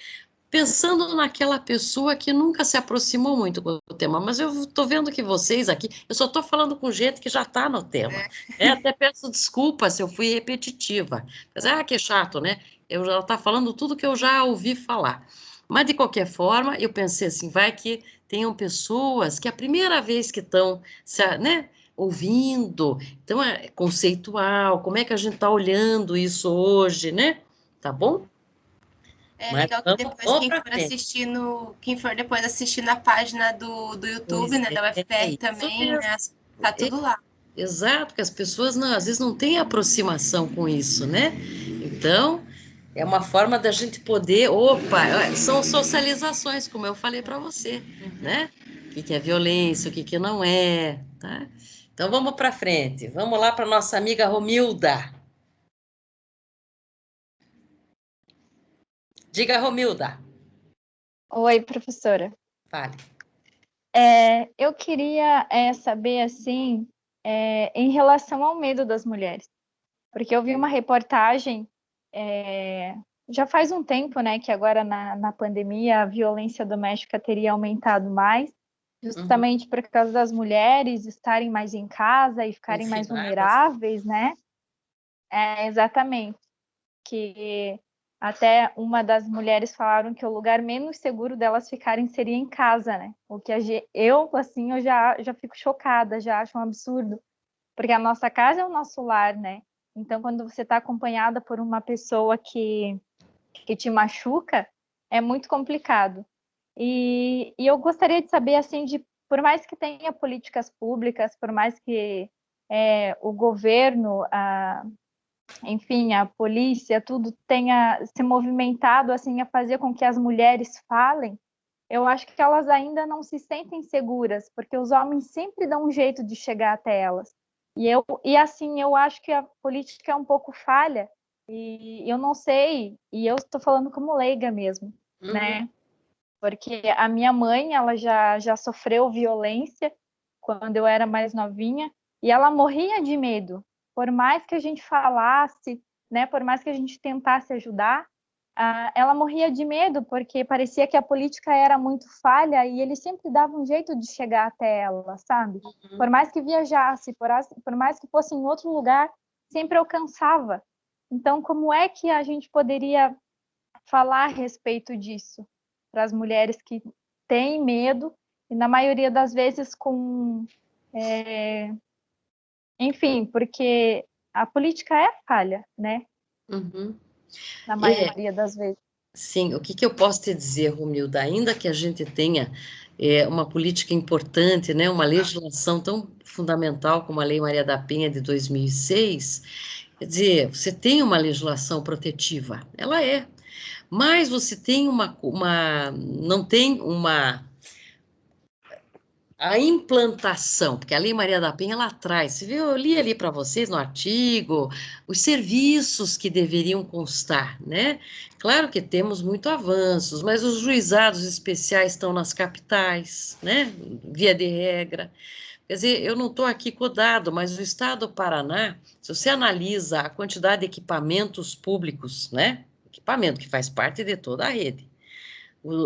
pensando naquela pessoa que nunca se aproximou muito com o tema, mas eu estou vendo que vocês aqui, eu só estou falando com gente que já está no tema. Até peço desculpa se eu fui repetitiva. Mas, que chato, né? Eu já está falando tudo que eu já ouvi falar. Mas, de qualquer forma, eu pensei assim, vai que tenham pessoas que a primeira vez que estão, né, ouvindo, então é conceitual, como é que a gente está olhando isso hoje, né? Tá bom? É Mas legal que depois vamos para frente. quem for depois assistir na página do YouTube, Pois né, da é UFPR isso também, mesmo. né, tá É, tudo lá. exato, que as pessoas não, às vezes não têm aproximação com isso, né? Então, é uma forma da gente poder, são socializações, como eu falei para você, né? O que é violência, o que não é, tá? Então, vamos para frente. Vamos lá para nossa amiga Romilda. Diga, Romilda. Oi, professora. Fale. Eu queria saber, assim, em relação ao medo das mulheres, porque eu vi uma reportagem, já faz um tempo, né, que agora na pandemia a violência doméstica teria aumentado mais, Uhum. justamente por causa das mulheres estarem mais em casa e ficarem mais Confinadas. vulneráveis, né? Exatamente. Que até uma das mulheres falaram que o lugar menos seguro delas ficarem seria em casa, né? O que eu, assim, eu já fico chocada, já acho um absurdo, porque a nossa casa é o nosso lar, né? Então, quando você está acompanhada por uma pessoa que te machuca, é muito complicado. E eu gostaria de saber, assim, por mais que tenha políticas públicas, por mais que o governo, enfim, a polícia, tudo tenha se movimentado assim a fazer com que as mulheres falem, eu acho que elas ainda não se sentem seguras, porque os homens sempre dão um jeito de chegar até elas. E assim, eu acho que a política é um pouco falha, e eu não sei, e eu estou falando como leiga mesmo, né? Porque a minha mãe, ela já sofreu violência quando eu era mais novinha, e ela morria de medo. Por mais que a gente falasse, né, por mais que a gente tentasse ajudar, ela morria de medo, porque parecia que a política era muito falha e eles sempre davam um jeito de chegar até ela, sabe? Por mais que viajasse, por mais que fosse em outro lugar, sempre alcançava. Então, como é que a gente poderia falar a respeito disso para as mulheres que têm medo e na maioria das vezes enfim, porque a política é falha, né? Uhum. Na É, maioria das vezes. sim, o que que eu posso te dizer, Romilda? Ainda que a gente tenha uma política importante, né, uma legislação tão fundamental como a Lei Maria da Penha de 2006, quer dizer, você tem uma legislação protetiva, ela é, mas você tem não tem a implantação, porque a Lei Maria da Penha ela traz, você viu, eu li ali para vocês no artigo, os serviços que deveriam constar, né? Claro que temos muito avanços, mas os juizados especiais estão nas capitais, né? Via de regra. Quer dizer, eu não estou aqui codado, mas o Estado do Paraná, se você analisa a quantidade de equipamentos públicos, né? Equipamento que faz parte de toda a rede,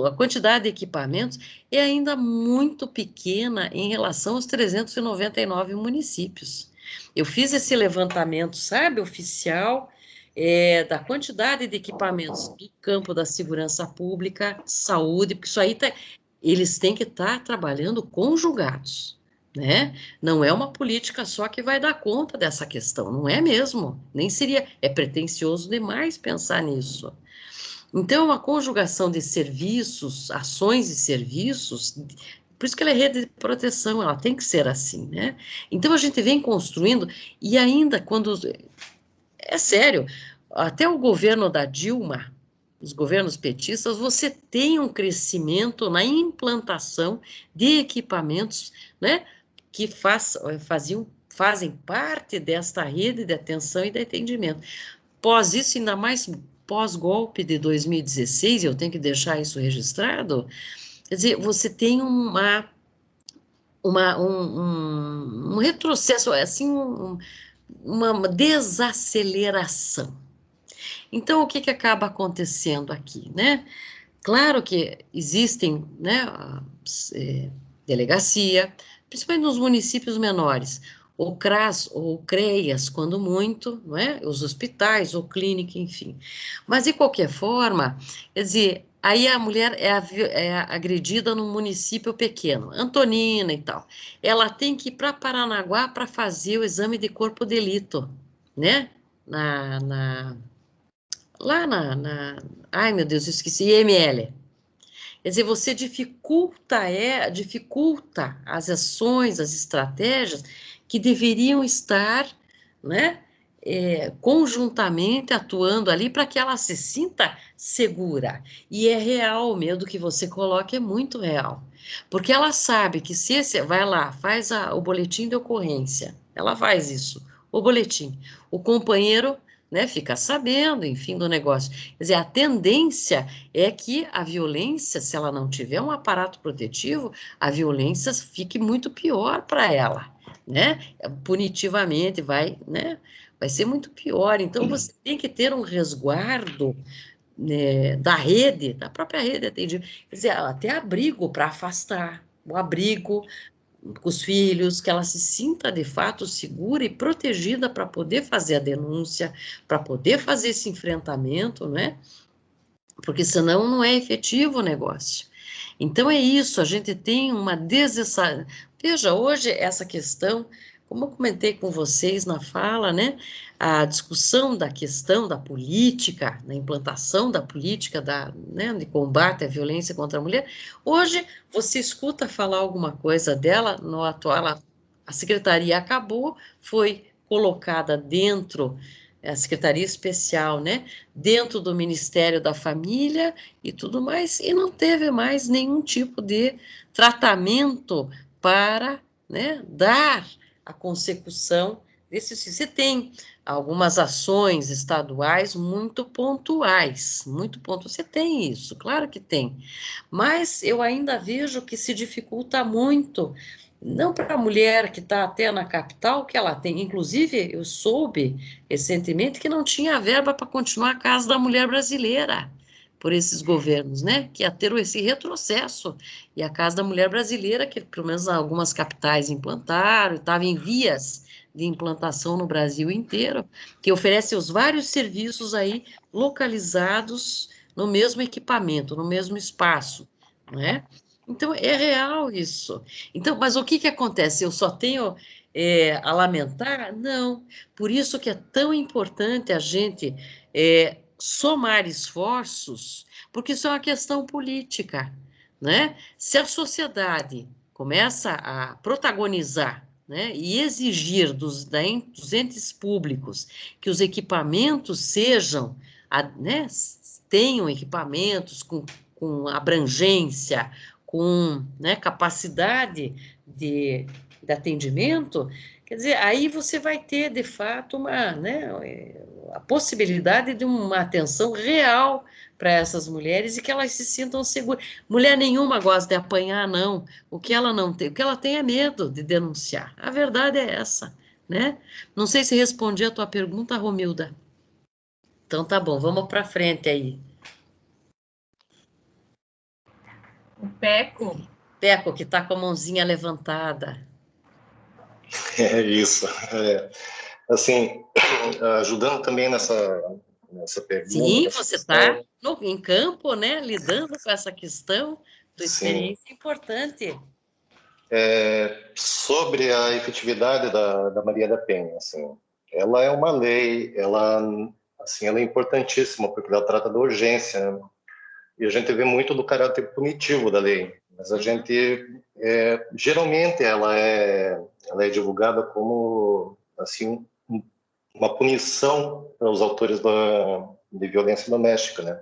a quantidade de equipamentos é ainda muito pequena em relação aos 399 municípios. Eu fiz esse levantamento, sabe, oficial, da quantidade de equipamentos do campo da segurança pública, saúde, porque isso aí eles têm que estar trabalhando conjugados, né? Não é uma política só que vai dar conta dessa questão, não é mesmo? Nem seria, é pretensioso demais pensar nisso. Então, uma conjugação de serviços, ações e serviços, por isso que ela é rede de proteção, ela tem que ser assim, né? Então, a gente vem construindo, e ainda quando. É sério, até o governo da Dilma, os governos petistas, você tem um crescimento na implantação de equipamentos, né? Que fazem parte desta rede de atenção e de atendimento. Pós isso, ainda mais pós-golpe de 2016, eu tenho que deixar isso registrado, Quer dizer, você tem um retrocesso, assim, uma desaceleração. Então, o que acaba acontecendo aqui, né? Claro que existem, né, delegacia, principalmente nos municípios menores, ou CRAS, ou CREAS, quando muito, não é? Os hospitais, ou clínica, enfim. Mas, de qualquer forma, quer dizer, aí a mulher é agredida num município pequeno, Antonina e tal. Ela tem que ir para Paranaguá para fazer o exame de corpo de delito, né? Ai, meu Deus, eu esqueci, IML. Quer dizer, você dificulta as ações, as estratégias que deveriam estar, né, conjuntamente atuando ali para que ela se sinta segura. E é real, o medo que você coloca é muito real. Porque ela sabe que se esse, vai lá, faz o boletim de ocorrência, ela faz isso, o boletim. O companheiro, né, fica sabendo, enfim, do negócio. Quer dizer, a tendência é que a violência, se ela não tiver um aparato protetivo, a violência fique muito pior para ela, né? Punitivamente vai, né? Vai ser muito pior. Então, você tem que ter um resguardo, né, da rede, da própria rede atendida. Quer dizer, até abrigo para afastar, o abrigo com os filhos, que ela se sinta de fato segura e protegida para poder fazer a denúncia, para poder fazer esse enfrentamento, né? Porque senão não é efetivo o negócio. Então é isso, a gente tem uma desessa... Veja, hoje essa questão, como eu comentei com vocês na fala, né, a discussão da questão da política, da implantação da política né, de combate à violência contra a mulher, hoje você escuta falar alguma coisa dela, no atual, a secretaria acabou, foi colocada dentro, a secretaria especial, né, dentro do Ministério da Família e tudo mais, e não teve mais nenhum tipo de tratamento para, né, dar a consecução desse. Você tem algumas ações estaduais muito pontuais, você tem isso, claro que tem, mas eu ainda vejo que se dificulta muito, não para a mulher que está até na capital, que ela tem, inclusive eu soube recentemente que não tinha verba para continuar a Casa da Mulher Brasileira, por esses governos, né, que ia ter esse retrocesso, e a Casa da Mulher Brasileira, que pelo menos algumas capitais implantaram, estava em vias de implantação no Brasil inteiro, que oferece os vários serviços aí localizados no mesmo equipamento, no mesmo espaço, né? Então, é real isso. Então, mas o que acontece? Eu só tenho a lamentar? Não. Por isso que é tão importante a gente somar esforços, porque isso é uma questão política, né? Se a sociedade começa a protagonizar, né, e exigir dos entes públicos que os equipamentos sejam, né, tenham equipamentos com abrangência, com, né, capacidade de atendimento, quer dizer, aí você vai ter, de fato, a possibilidade de uma atenção real para essas mulheres e que elas se sintam seguras. Mulher nenhuma gosta de apanhar, não. O que ela não tem, o que ela tem é medo de denunciar. A verdade é essa, né? Não sei se respondi a tua pergunta, Romilda. Então tá bom, vamos para frente aí. O Peco. Peco, que está com a mãozinha levantada. É isso. Assim, ajudando também nessa pergunta. Sim, você está em campo, né, lidando com essa questão, tua experiência importante. Sobre a efetividade da Maria da Penha, assim, ela é uma lei, ela é importantíssima porque ela trata da urgência, né? E a gente vê muito do caráter punitivo da lei, mas a gente geralmente ela é divulgada como assim uma punição para os autores de violência doméstica, né?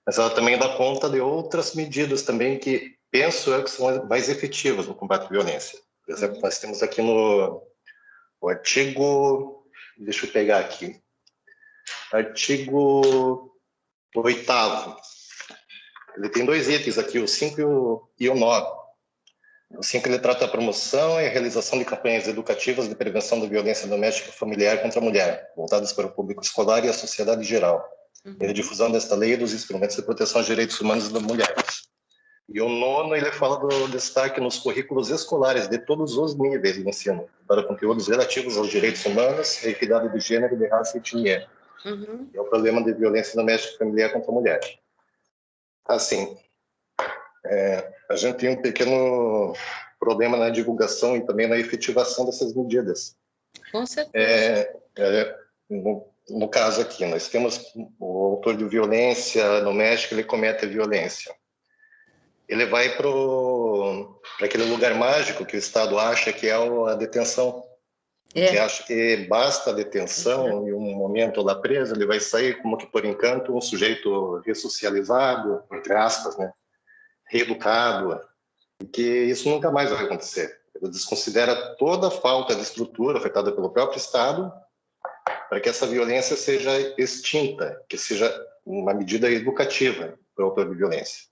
Mas ela também dá conta de outras medidas também que penso eu que são mais efetivas no combate à violência. Por exemplo, nós temos aqui no artigo, deixa eu pegar aqui, artigo 8º, ele tem 2 itens aqui, o 5 e o 9. O 5 ele trata a promoção e a realização de campanhas educativas de prevenção da violência doméstica e familiar contra a mulher, voltadas para o público escolar e a sociedade em geral, e a difusão desta lei e dos instrumentos de proteção aos direitos humanos das mulheres. E o 9, ele fala do destaque nos currículos escolares de todos os níveis de ensino, para conteúdos relativos aos direitos humanos, a equidade de gênero, de raça e etnia. É o problema de violência doméstica e familiar contra a mulher. Assim, a gente tem um pequeno problema na divulgação e também na efetivação dessas medidas. Com certeza. No caso aqui, nós temos o autor de violência doméstica, ele comete a violência. Ele vai para aquele lugar mágico que o Estado acha que é a detenção. Que acha que basta a detenção e um momento lá preso, ele vai sair como que por encanto um sujeito ressocializado, entre aspas, né? Reeducado, e que isso nunca mais vai acontecer. Ele desconsidera toda a falta de estrutura afetada pelo próprio Estado para que essa violência seja extinta, que seja uma medida educativa para o autor de violência.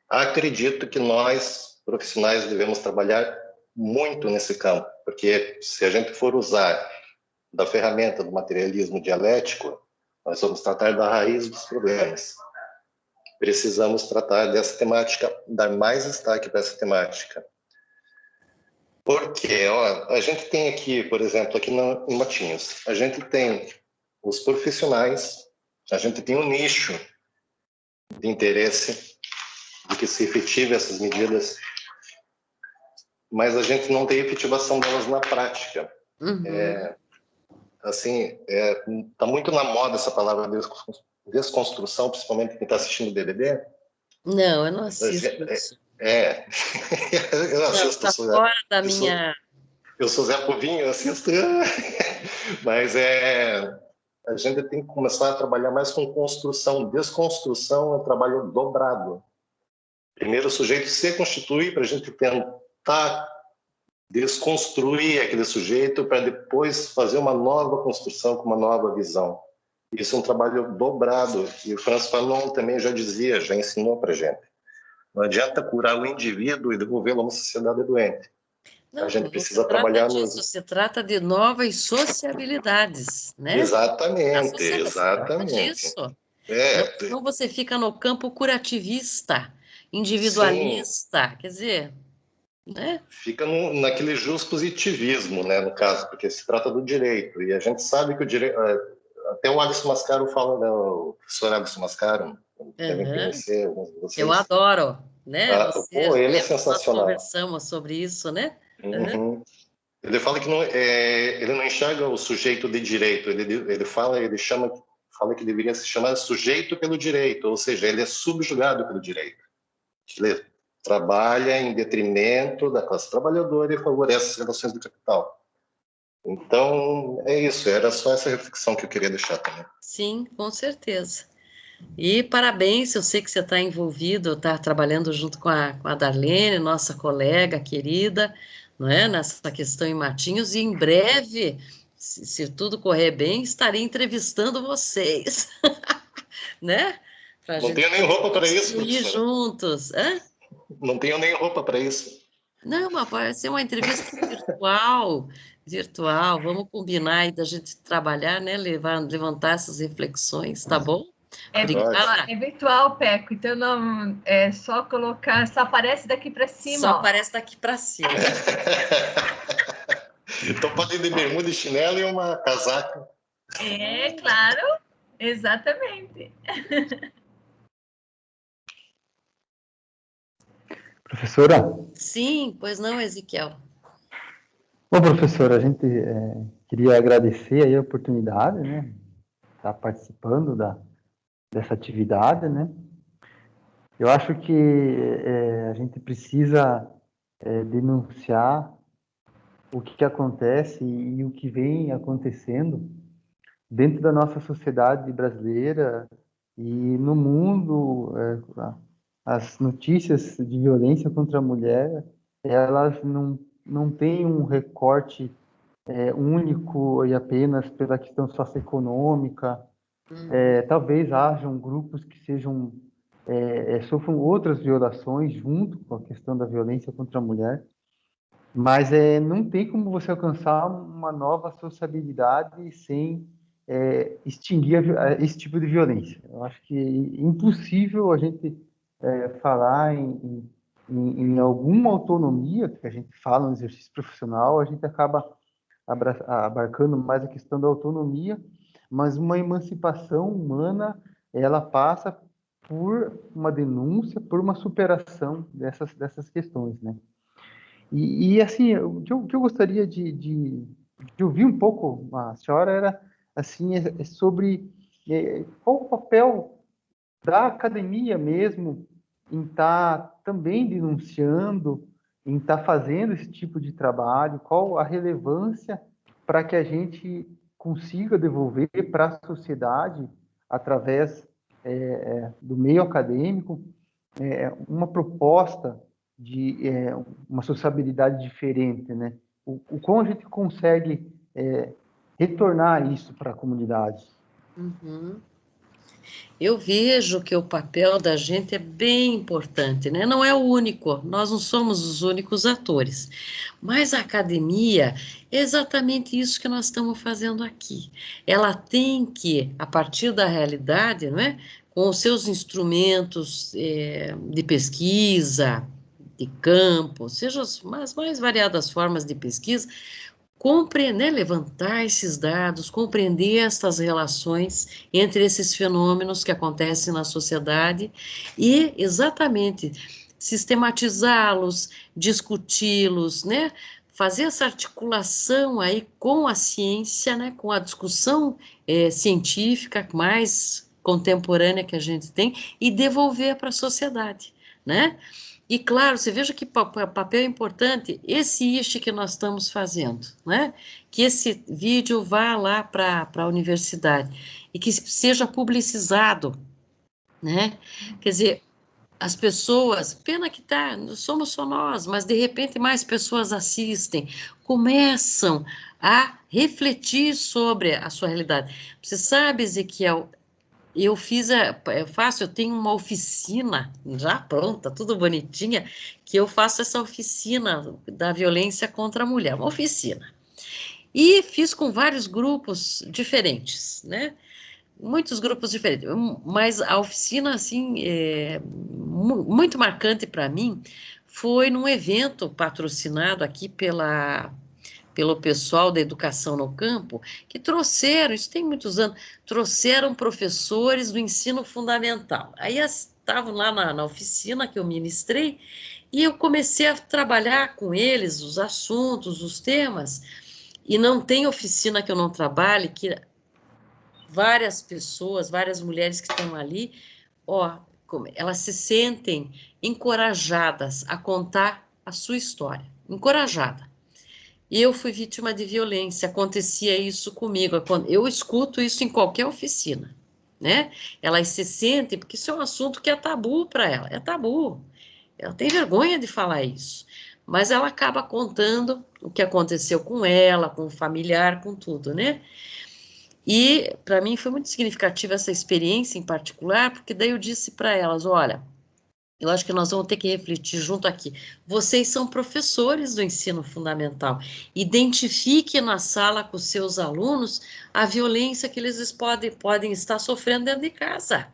Acredito que nós, profissionais, devemos trabalhar muito nesse campo, porque se a gente for usar da ferramenta do materialismo dialético, nós vamos tratar da raiz dos problemas. Precisamos tratar dessa temática, dar mais destaque para essa temática. Porque a gente tem aqui, por exemplo, aqui em Matinhos, a gente tem os profissionais, a gente tem um nicho de interesse de que se efetive essas medidas, mas a gente não tem efetivação delas na prática. Tá muito na moda essa palavra desconstrução, principalmente quem está assistindo o BBB. Não, eu não assisto isso. Eu assisto. Tá fora da minha... Eu sou Zé Povinho, eu assisto. Mas a gente tem que começar a trabalhar mais com construção. Desconstrução é um trabalho dobrado. Primeiro o sujeito se constitui para a gente tentar desconstruir aquele sujeito para depois fazer uma nova construção com uma nova visão. Isso é um trabalho dobrado, e o Franz Fanon também já dizia, já ensinou para a gente. Não adianta curar o indivíduo e devolvê-lo a uma sociedade doente. Não, a gente precisa trabalhar disso, se trata de novas sociabilidades, né? Exatamente, exatamente. Então você fica no campo curativista, individualista, quer dizer... né? Fica naquele positivismo, né, no caso, porque se trata do direito, e a gente sabe que o direito... Até o Alisson Mascaro fala, né, o professor Alisson Mascaro, devem conhecer alguns de vocês. Eu adoro, né? Ele é sensacional. Nós conversamos sobre isso, né? Ele fala que ele não enxerga o sujeito de direito, ele fala que deveria se chamar sujeito pelo direito, ou seja, ele é subjugado pelo direito. Ele trabalha em detrimento da classe trabalhadora e favorece as relações do capital. Então, é isso, era só essa reflexão que eu queria deixar também. Sim, com certeza. E parabéns, eu sei que você está envolvido, está trabalhando junto com a Darlene, nossa colega querida, não é? Nessa questão em Matinhos, e em breve, se tudo correr bem, estarei entrevistando vocês, né? Não tenho nem roupa para isso. Ir juntos, Não tenho nem roupa para isso. Não, mas vai ser uma entrevista virtual, vamos combinar aí da gente trabalhar, né, levantar essas reflexões, tá bom? É virtual, Peco, então não é só colocar, só aparece daqui para cima. Só aparece daqui para cima. Então pode ir de bermuda e chinelo e uma casaca. Claro, exatamente. Professora? Sim, pois não, Ezequiel. Bom, professora, a gente queria agradecer aí a oportunidade, né, estar participando dessa atividade, né. Eu acho que a gente precisa denunciar o que acontece e o que vem acontecendo dentro da nossa sociedade brasileira e no mundo. As notícias de violência contra a mulher, elas não têm um recorte único e apenas pela questão socioeconômica, Talvez hajam grupos que sejam sofram outras violações junto com a questão da violência contra a mulher, mas não tem como você alcançar uma nova sociabilidade sem extinguir esse tipo de violência. Eu acho que é impossível a gente falar em alguma autonomia, que a gente fala no exercício profissional, a gente acaba abarcando mais a questão da autonomia, mas uma emancipação humana, ela passa por uma denúncia, por uma superação dessas questões, né? E assim, o que eu gostaria de ouvir um pouco a senhora era, assim, sobre qual o papel da academia mesmo em estar também denunciando, em estar fazendo esse tipo de trabalho, qual a relevância para que a gente consiga devolver para a sociedade, através do meio acadêmico, uma proposta de uma sociabilidade diferente, né? O como a gente consegue retornar isso para a comunidade? Uhum. Eu vejo que o papel da gente é bem importante, né? Não é o único, nós não somos os únicos atores, mas a academia é exatamente isso que nós estamos fazendo aqui. Ela tem que, a partir da realidade, não é? Com os seus instrumentos de pesquisa, de campo, seja as mais variadas formas de pesquisa, compreender, levantar esses dados, compreender estas relações entre esses fenômenos que acontecem na sociedade e exatamente sistematizá-los, discuti-los, né? Fazer essa articulação aí com a ciência, né? Com a discussão científica mais contemporânea que a gente tem e devolver para a sociedade, né? E claro, você veja que papel importante esse IST que nós estamos fazendo, né? Que esse vídeo vá lá para a universidade e que seja publicizado, né? Quer dizer, as pessoas, pena que somos só nós, mas de repente mais pessoas assistem, começam a refletir sobre a sua realidade. Você sabe, Ezequiel, eu tenho uma oficina já pronta, tudo bonitinha, que eu faço essa oficina da violência contra a mulher, uma oficina. E fiz com vários grupos diferentes, né? Muitos grupos diferentes, mas a oficina, assim, muito marcante para mim, foi num evento patrocinado aqui pelo pessoal da educação no campo, que trouxeram, isso tem muitos anos, trouxeram professores do ensino fundamental. Aí estavam lá na oficina que eu ministrei, e eu comecei a trabalhar com eles os assuntos, os temas, e não tem oficina que eu não trabalhe, que várias pessoas, várias mulheres que estão ali, elas se sentem encorajadas a contar a sua história, encorajada. Eu fui vítima de violência, acontecia isso comigo, eu escuto isso em qualquer oficina, né? Elas se sentem, porque isso é um assunto que é tabu para ela, é tabu. Ela tem vergonha de falar isso, mas ela acaba contando o que aconteceu com ela, com o familiar, com tudo, né? E para mim foi muito significativa essa experiência em particular, porque daí eu disse para elas, olha, eu acho que nós vamos ter que refletir junto aqui. Vocês são professores do ensino fundamental. Identifique na sala com os seus alunos a violência que eles podem estar sofrendo dentro de casa.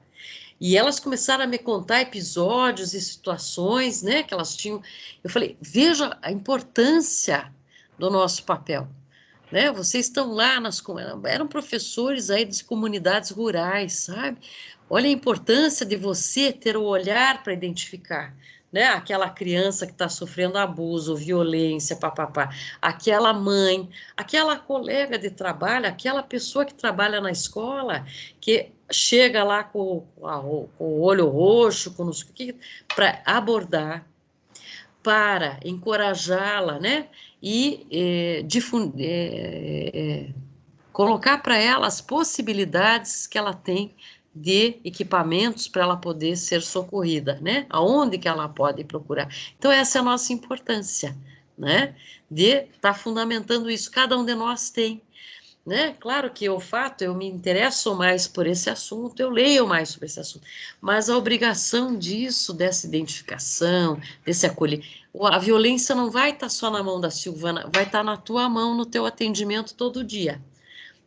E elas começaram a me contar episódios e situações, né, que elas tinham. Eu falei, veja a importância do nosso papel. Né? Vocês estão lá, eram professores aí de comunidades rurais, sabe? Olha a importância de você ter o olhar para identificar, né? Aquela criança que está sofrendo abuso, violência, papapá, aquela mãe, aquela colega de trabalho, aquela pessoa que trabalha na escola, que chega lá com o olho roxo, para abordar, para encorajá-la, né? E colocar para ela as possibilidades que ela tem de equipamentos para ela poder ser socorrida, né? Aonde que ela pode procurar. Então, essa é a nossa importância, né? De estar fundamentando isso. Cada um de nós tem. né? Claro que eu me interesso mais por esse assunto, eu leio mais sobre esse assunto, mas a obrigação disso, dessa identificação, desse acolher, a violência não vai estar só na mão da Silvana, vai estar na tua mão, no teu atendimento todo dia,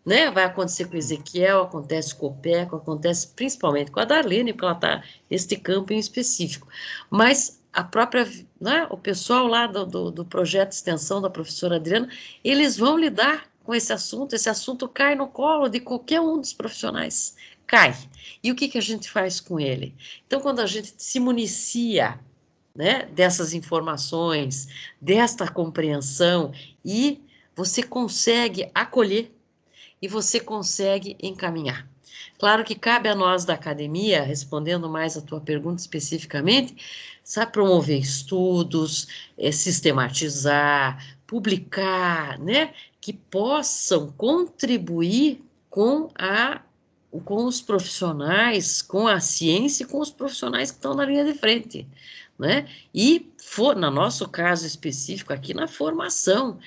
né? Vai acontecer com o Ezequiel, acontece com o Peco, acontece principalmente com a Darlene, porque ela está neste campo em específico, mas a própria, né, o pessoal lá do projeto de extensão da professora Adriana, eles vão lidar com esse assunto cai no colo de qualquer um dos profissionais, cai. E o que que a gente faz com ele? Então, quando a gente se municia, né, dessas informações, desta compreensão, e você consegue acolher, e você consegue encaminhar. Claro que cabe a nós da academia, respondendo mais a tua pergunta especificamente, sabe, promover estudos, sistematizar, publicar, né, que possam contribuir com os profissionais, com a ciência e com os profissionais que estão na linha de frente, né? E, no nosso caso específico aqui, na formação.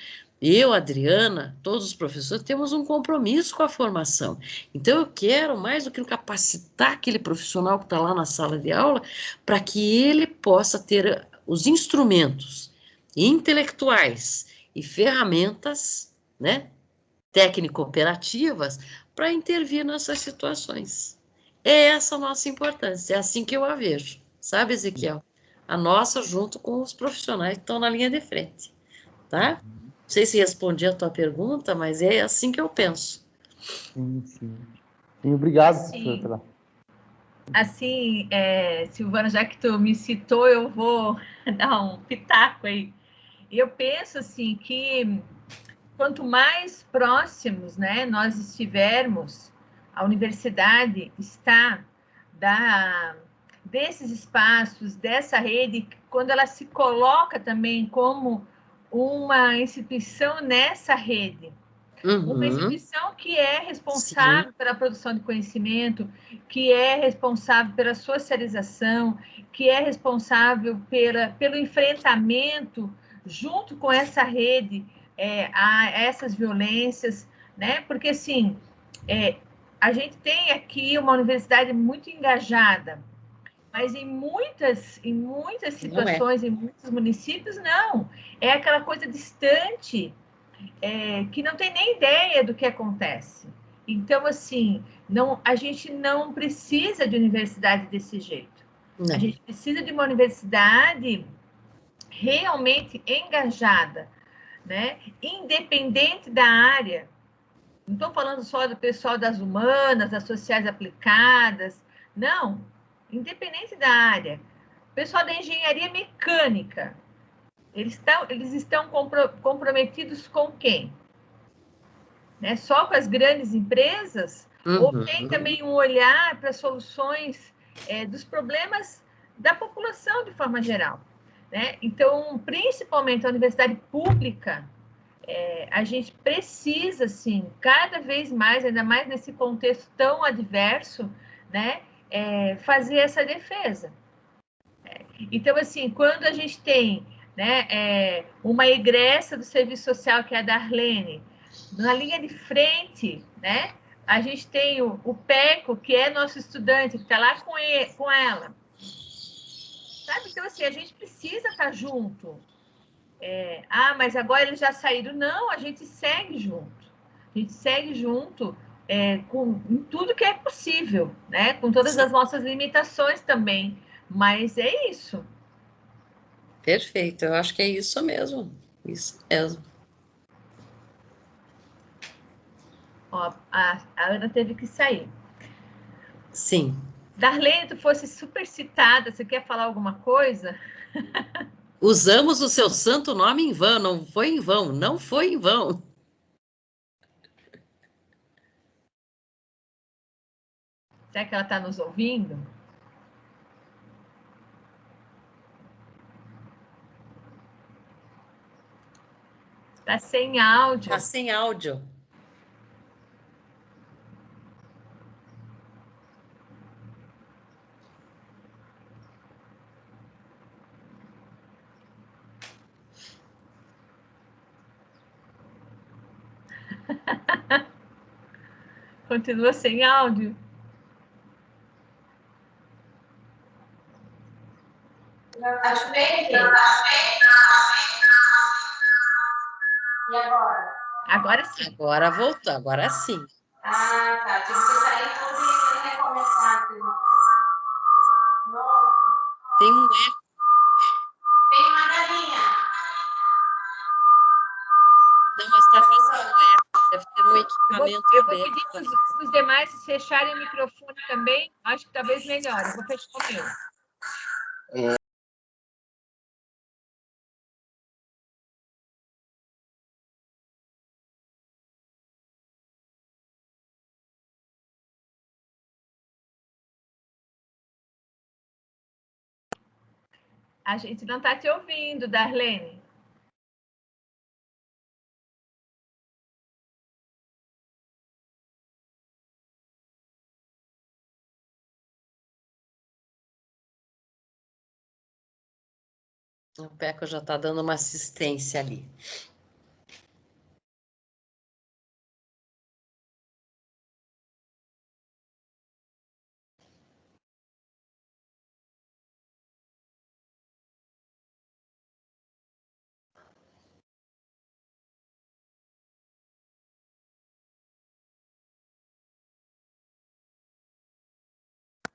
Eu, Adriana, todos os professores temos um compromisso com a formação. Então, eu quero, mais do que capacitar aquele profissional que está lá na sala de aula, para que ele possa ter os instrumentos intelectuais e ferramentas, né, técnico-operativas, para intervir nessas situações. É essa a nossa importância, é assim que eu a vejo, sabe, Ezequiel? A nossa junto com os profissionais que estão na linha de frente, tá? Não sei se respondi a tua pergunta, mas é assim que eu penso. Sim, sim. Sim, obrigado, professor, Assim, pela... assim, Silvana, já que tu me citou, eu vou dar um pitaco aí. Eu penso assim que quanto mais próximos, né, nós estivermos, a universidade está desses espaços, dessa rede, quando ela se coloca também como uma instituição nessa rede, uma Uhum, instituição que é sim, responsável pela produção de conhecimento, que é responsável pela socialização, que é responsável pelo enfrentamento, junto com essa rede, a essas violências, né? Porque, assim, a gente tem aqui uma universidade muito engajada, mas em muitas não é. situações, em muitos municípios, não. É aquela coisa distante, que não tem nem ideia do que acontece. Então, assim, não, a gente não precisa de universidade desse jeito. A Não, gente precisa de uma universidade realmente engajada, né? Independente da área. Não estou falando só do pessoal das humanas, das sociais aplicadas. Não. Independente da área. O pessoal da engenharia mecânica, eles estão comprometidos com quem? Né? Só com as grandes empresas? Ou tem uhum, também um olhar para soluções dos problemas da população de forma geral? Né? Então, principalmente a universidade pública, a gente precisa, sim, cada vez mais, ainda mais nesse contexto tão adverso, né, fazer essa defesa. Então, assim, quando a gente tem, né, uma egressa do serviço social, que é a Darlene, na linha de frente, né, a gente tem o Peco, que é nosso estudante, que está lá com ela. Sabe? Então, assim, a gente precisa estar junto. Mas agora eles já saíram. Não, a gente segue junto. A gente segue junto em tudo que é possível, né? Com todas sim, as nossas limitações também. Mas é isso. perfeito, eu acho que é isso mesmo. Ó, a Ana teve que sair. Sim, Darlene, tu fosse super citada, você quer falar alguma coisa? usamos o seu santo nome em vão, não foi em vão, não foi em vão. Será que ela está nos ouvindo? Está sem Tá áudio. sem áudio. Continua sem áudio. Acho bem aqui. E agora? Agora sim. Agora voltou, agora sim. Ah, tá. Tive que sair tudo e recomeçar aqui. Nossa. Tem um eco. Tem uma galinha. Não, mas está fazendo eco. Deve ter um equipamento Eu vou aberto. pedir para os demais fecharem o microfone também. Acho que talvez melhor. Eu vou fechar o meu. A gente não está te ouvindo, Darlene. O Peco já está dando uma assistência ali.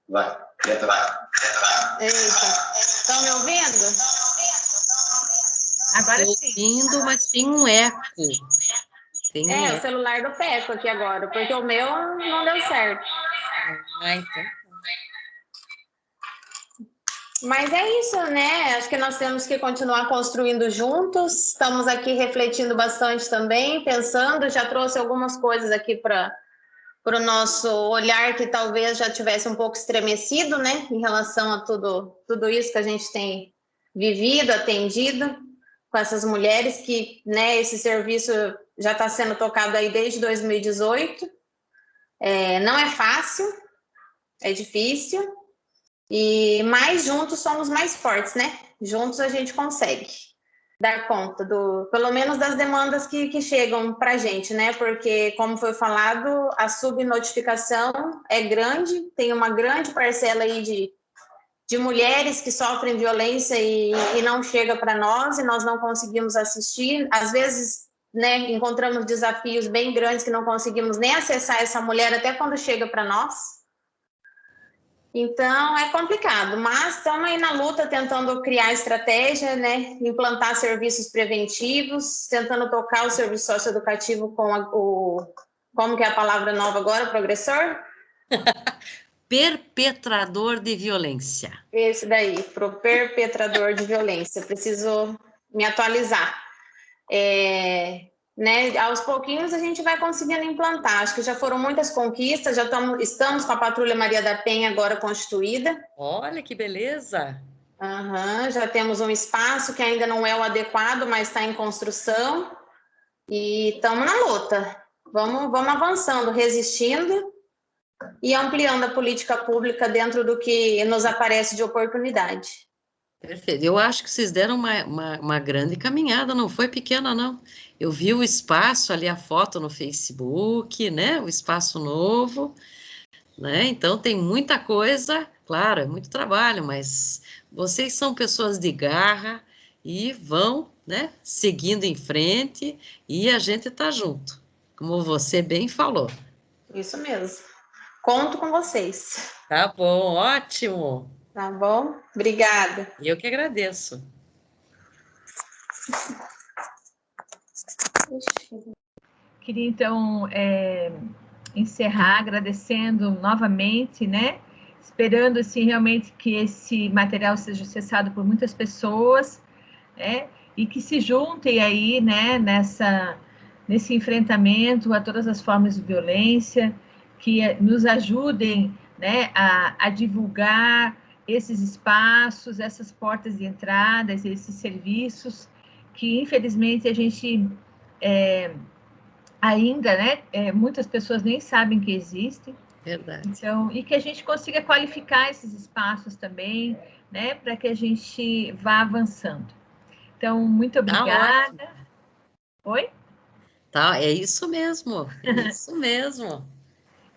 Vai, tenta lá. Eita. Estão me ouvindo? Agora Estou sim. ouvindo, mas tem um eco. Tem um É, o eco. celular do Peco aqui agora, porque o meu não deu certo. Ah, então. Mas é isso, né? Acho que nós temos que continuar construindo juntos. Estamos aqui refletindo bastante também, pensando. Já trouxe algumas coisas aqui para o nosso olhar que talvez já tivesse um pouco estremecido, né? Em relação a tudo isso que a gente tem vivido, atendido com essas mulheres que, né? Esse serviço já está sendo tocado aí desde 2018. Não é fácil, é difícil. Mas juntos somos mais fortes, né? Juntos a gente consegue dar conta pelo menos das demandas que chegam para a gente, né? Porque, como foi falado, a subnotificação é grande, tem uma grande parcela aí de mulheres que sofrem violência e não chega para nós, e nós não conseguimos assistir. Às vezes, né, encontramos desafios bem grandes que não conseguimos nem acessar essa mulher até quando chega para nós. Então, é complicado, mas estamos aí na luta, tentando criar estratégia, né? Implantar serviços preventivos, tentando tocar o serviço socioeducativo com como que é a palavra nova agora, progressor? Perpetrador de violência. Esse daí, pro perpetrador de violência. Preciso me atualizar. Né, aos pouquinhos a gente vai conseguindo implantar. Acho que já foram muitas conquistas, estamos com a Patrulha Maria da Penha agora constituída. Olha que beleza! Já temos um espaço que ainda não é o adequado, mas está em construção e estamos na luta. Vamos avançando, resistindo e ampliando a política pública dentro do que nos aparece de oportunidade. Perfeito. Eu acho que vocês deram uma grande caminhada, não foi pequena, não. Eu vi o espaço ali, a foto no Facebook, né? O espaço novo, né? Então tem muita coisa, claro, é muito trabalho, mas vocês são pessoas de garra e vão, né? Seguindo em frente e a gente tá junto, como você bem falou. Isso mesmo. Conto com vocês. Tá bom, ótimo. Tá bom? Obrigada. Eu que agradeço. Queria, então, encerrar agradecendo novamente, né? Esperando, assim, realmente que esse material seja acessado por muitas pessoas, né? E que se juntem aí, né? Nesse enfrentamento a todas as formas de violência, que nos ajudem, né? A divulgar esses espaços, essas portas de entrada, esses serviços, que infelizmente a gente ainda, né, muitas pessoas nem sabem que existem. Verdade. Então, e que a gente consiga qualificar esses espaços também, né, para que a gente vá avançando. Então, muito obrigada. Oi? Tá, é isso mesmo, é isso mesmo.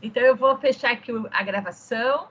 Então, eu vou fechar aqui a gravação.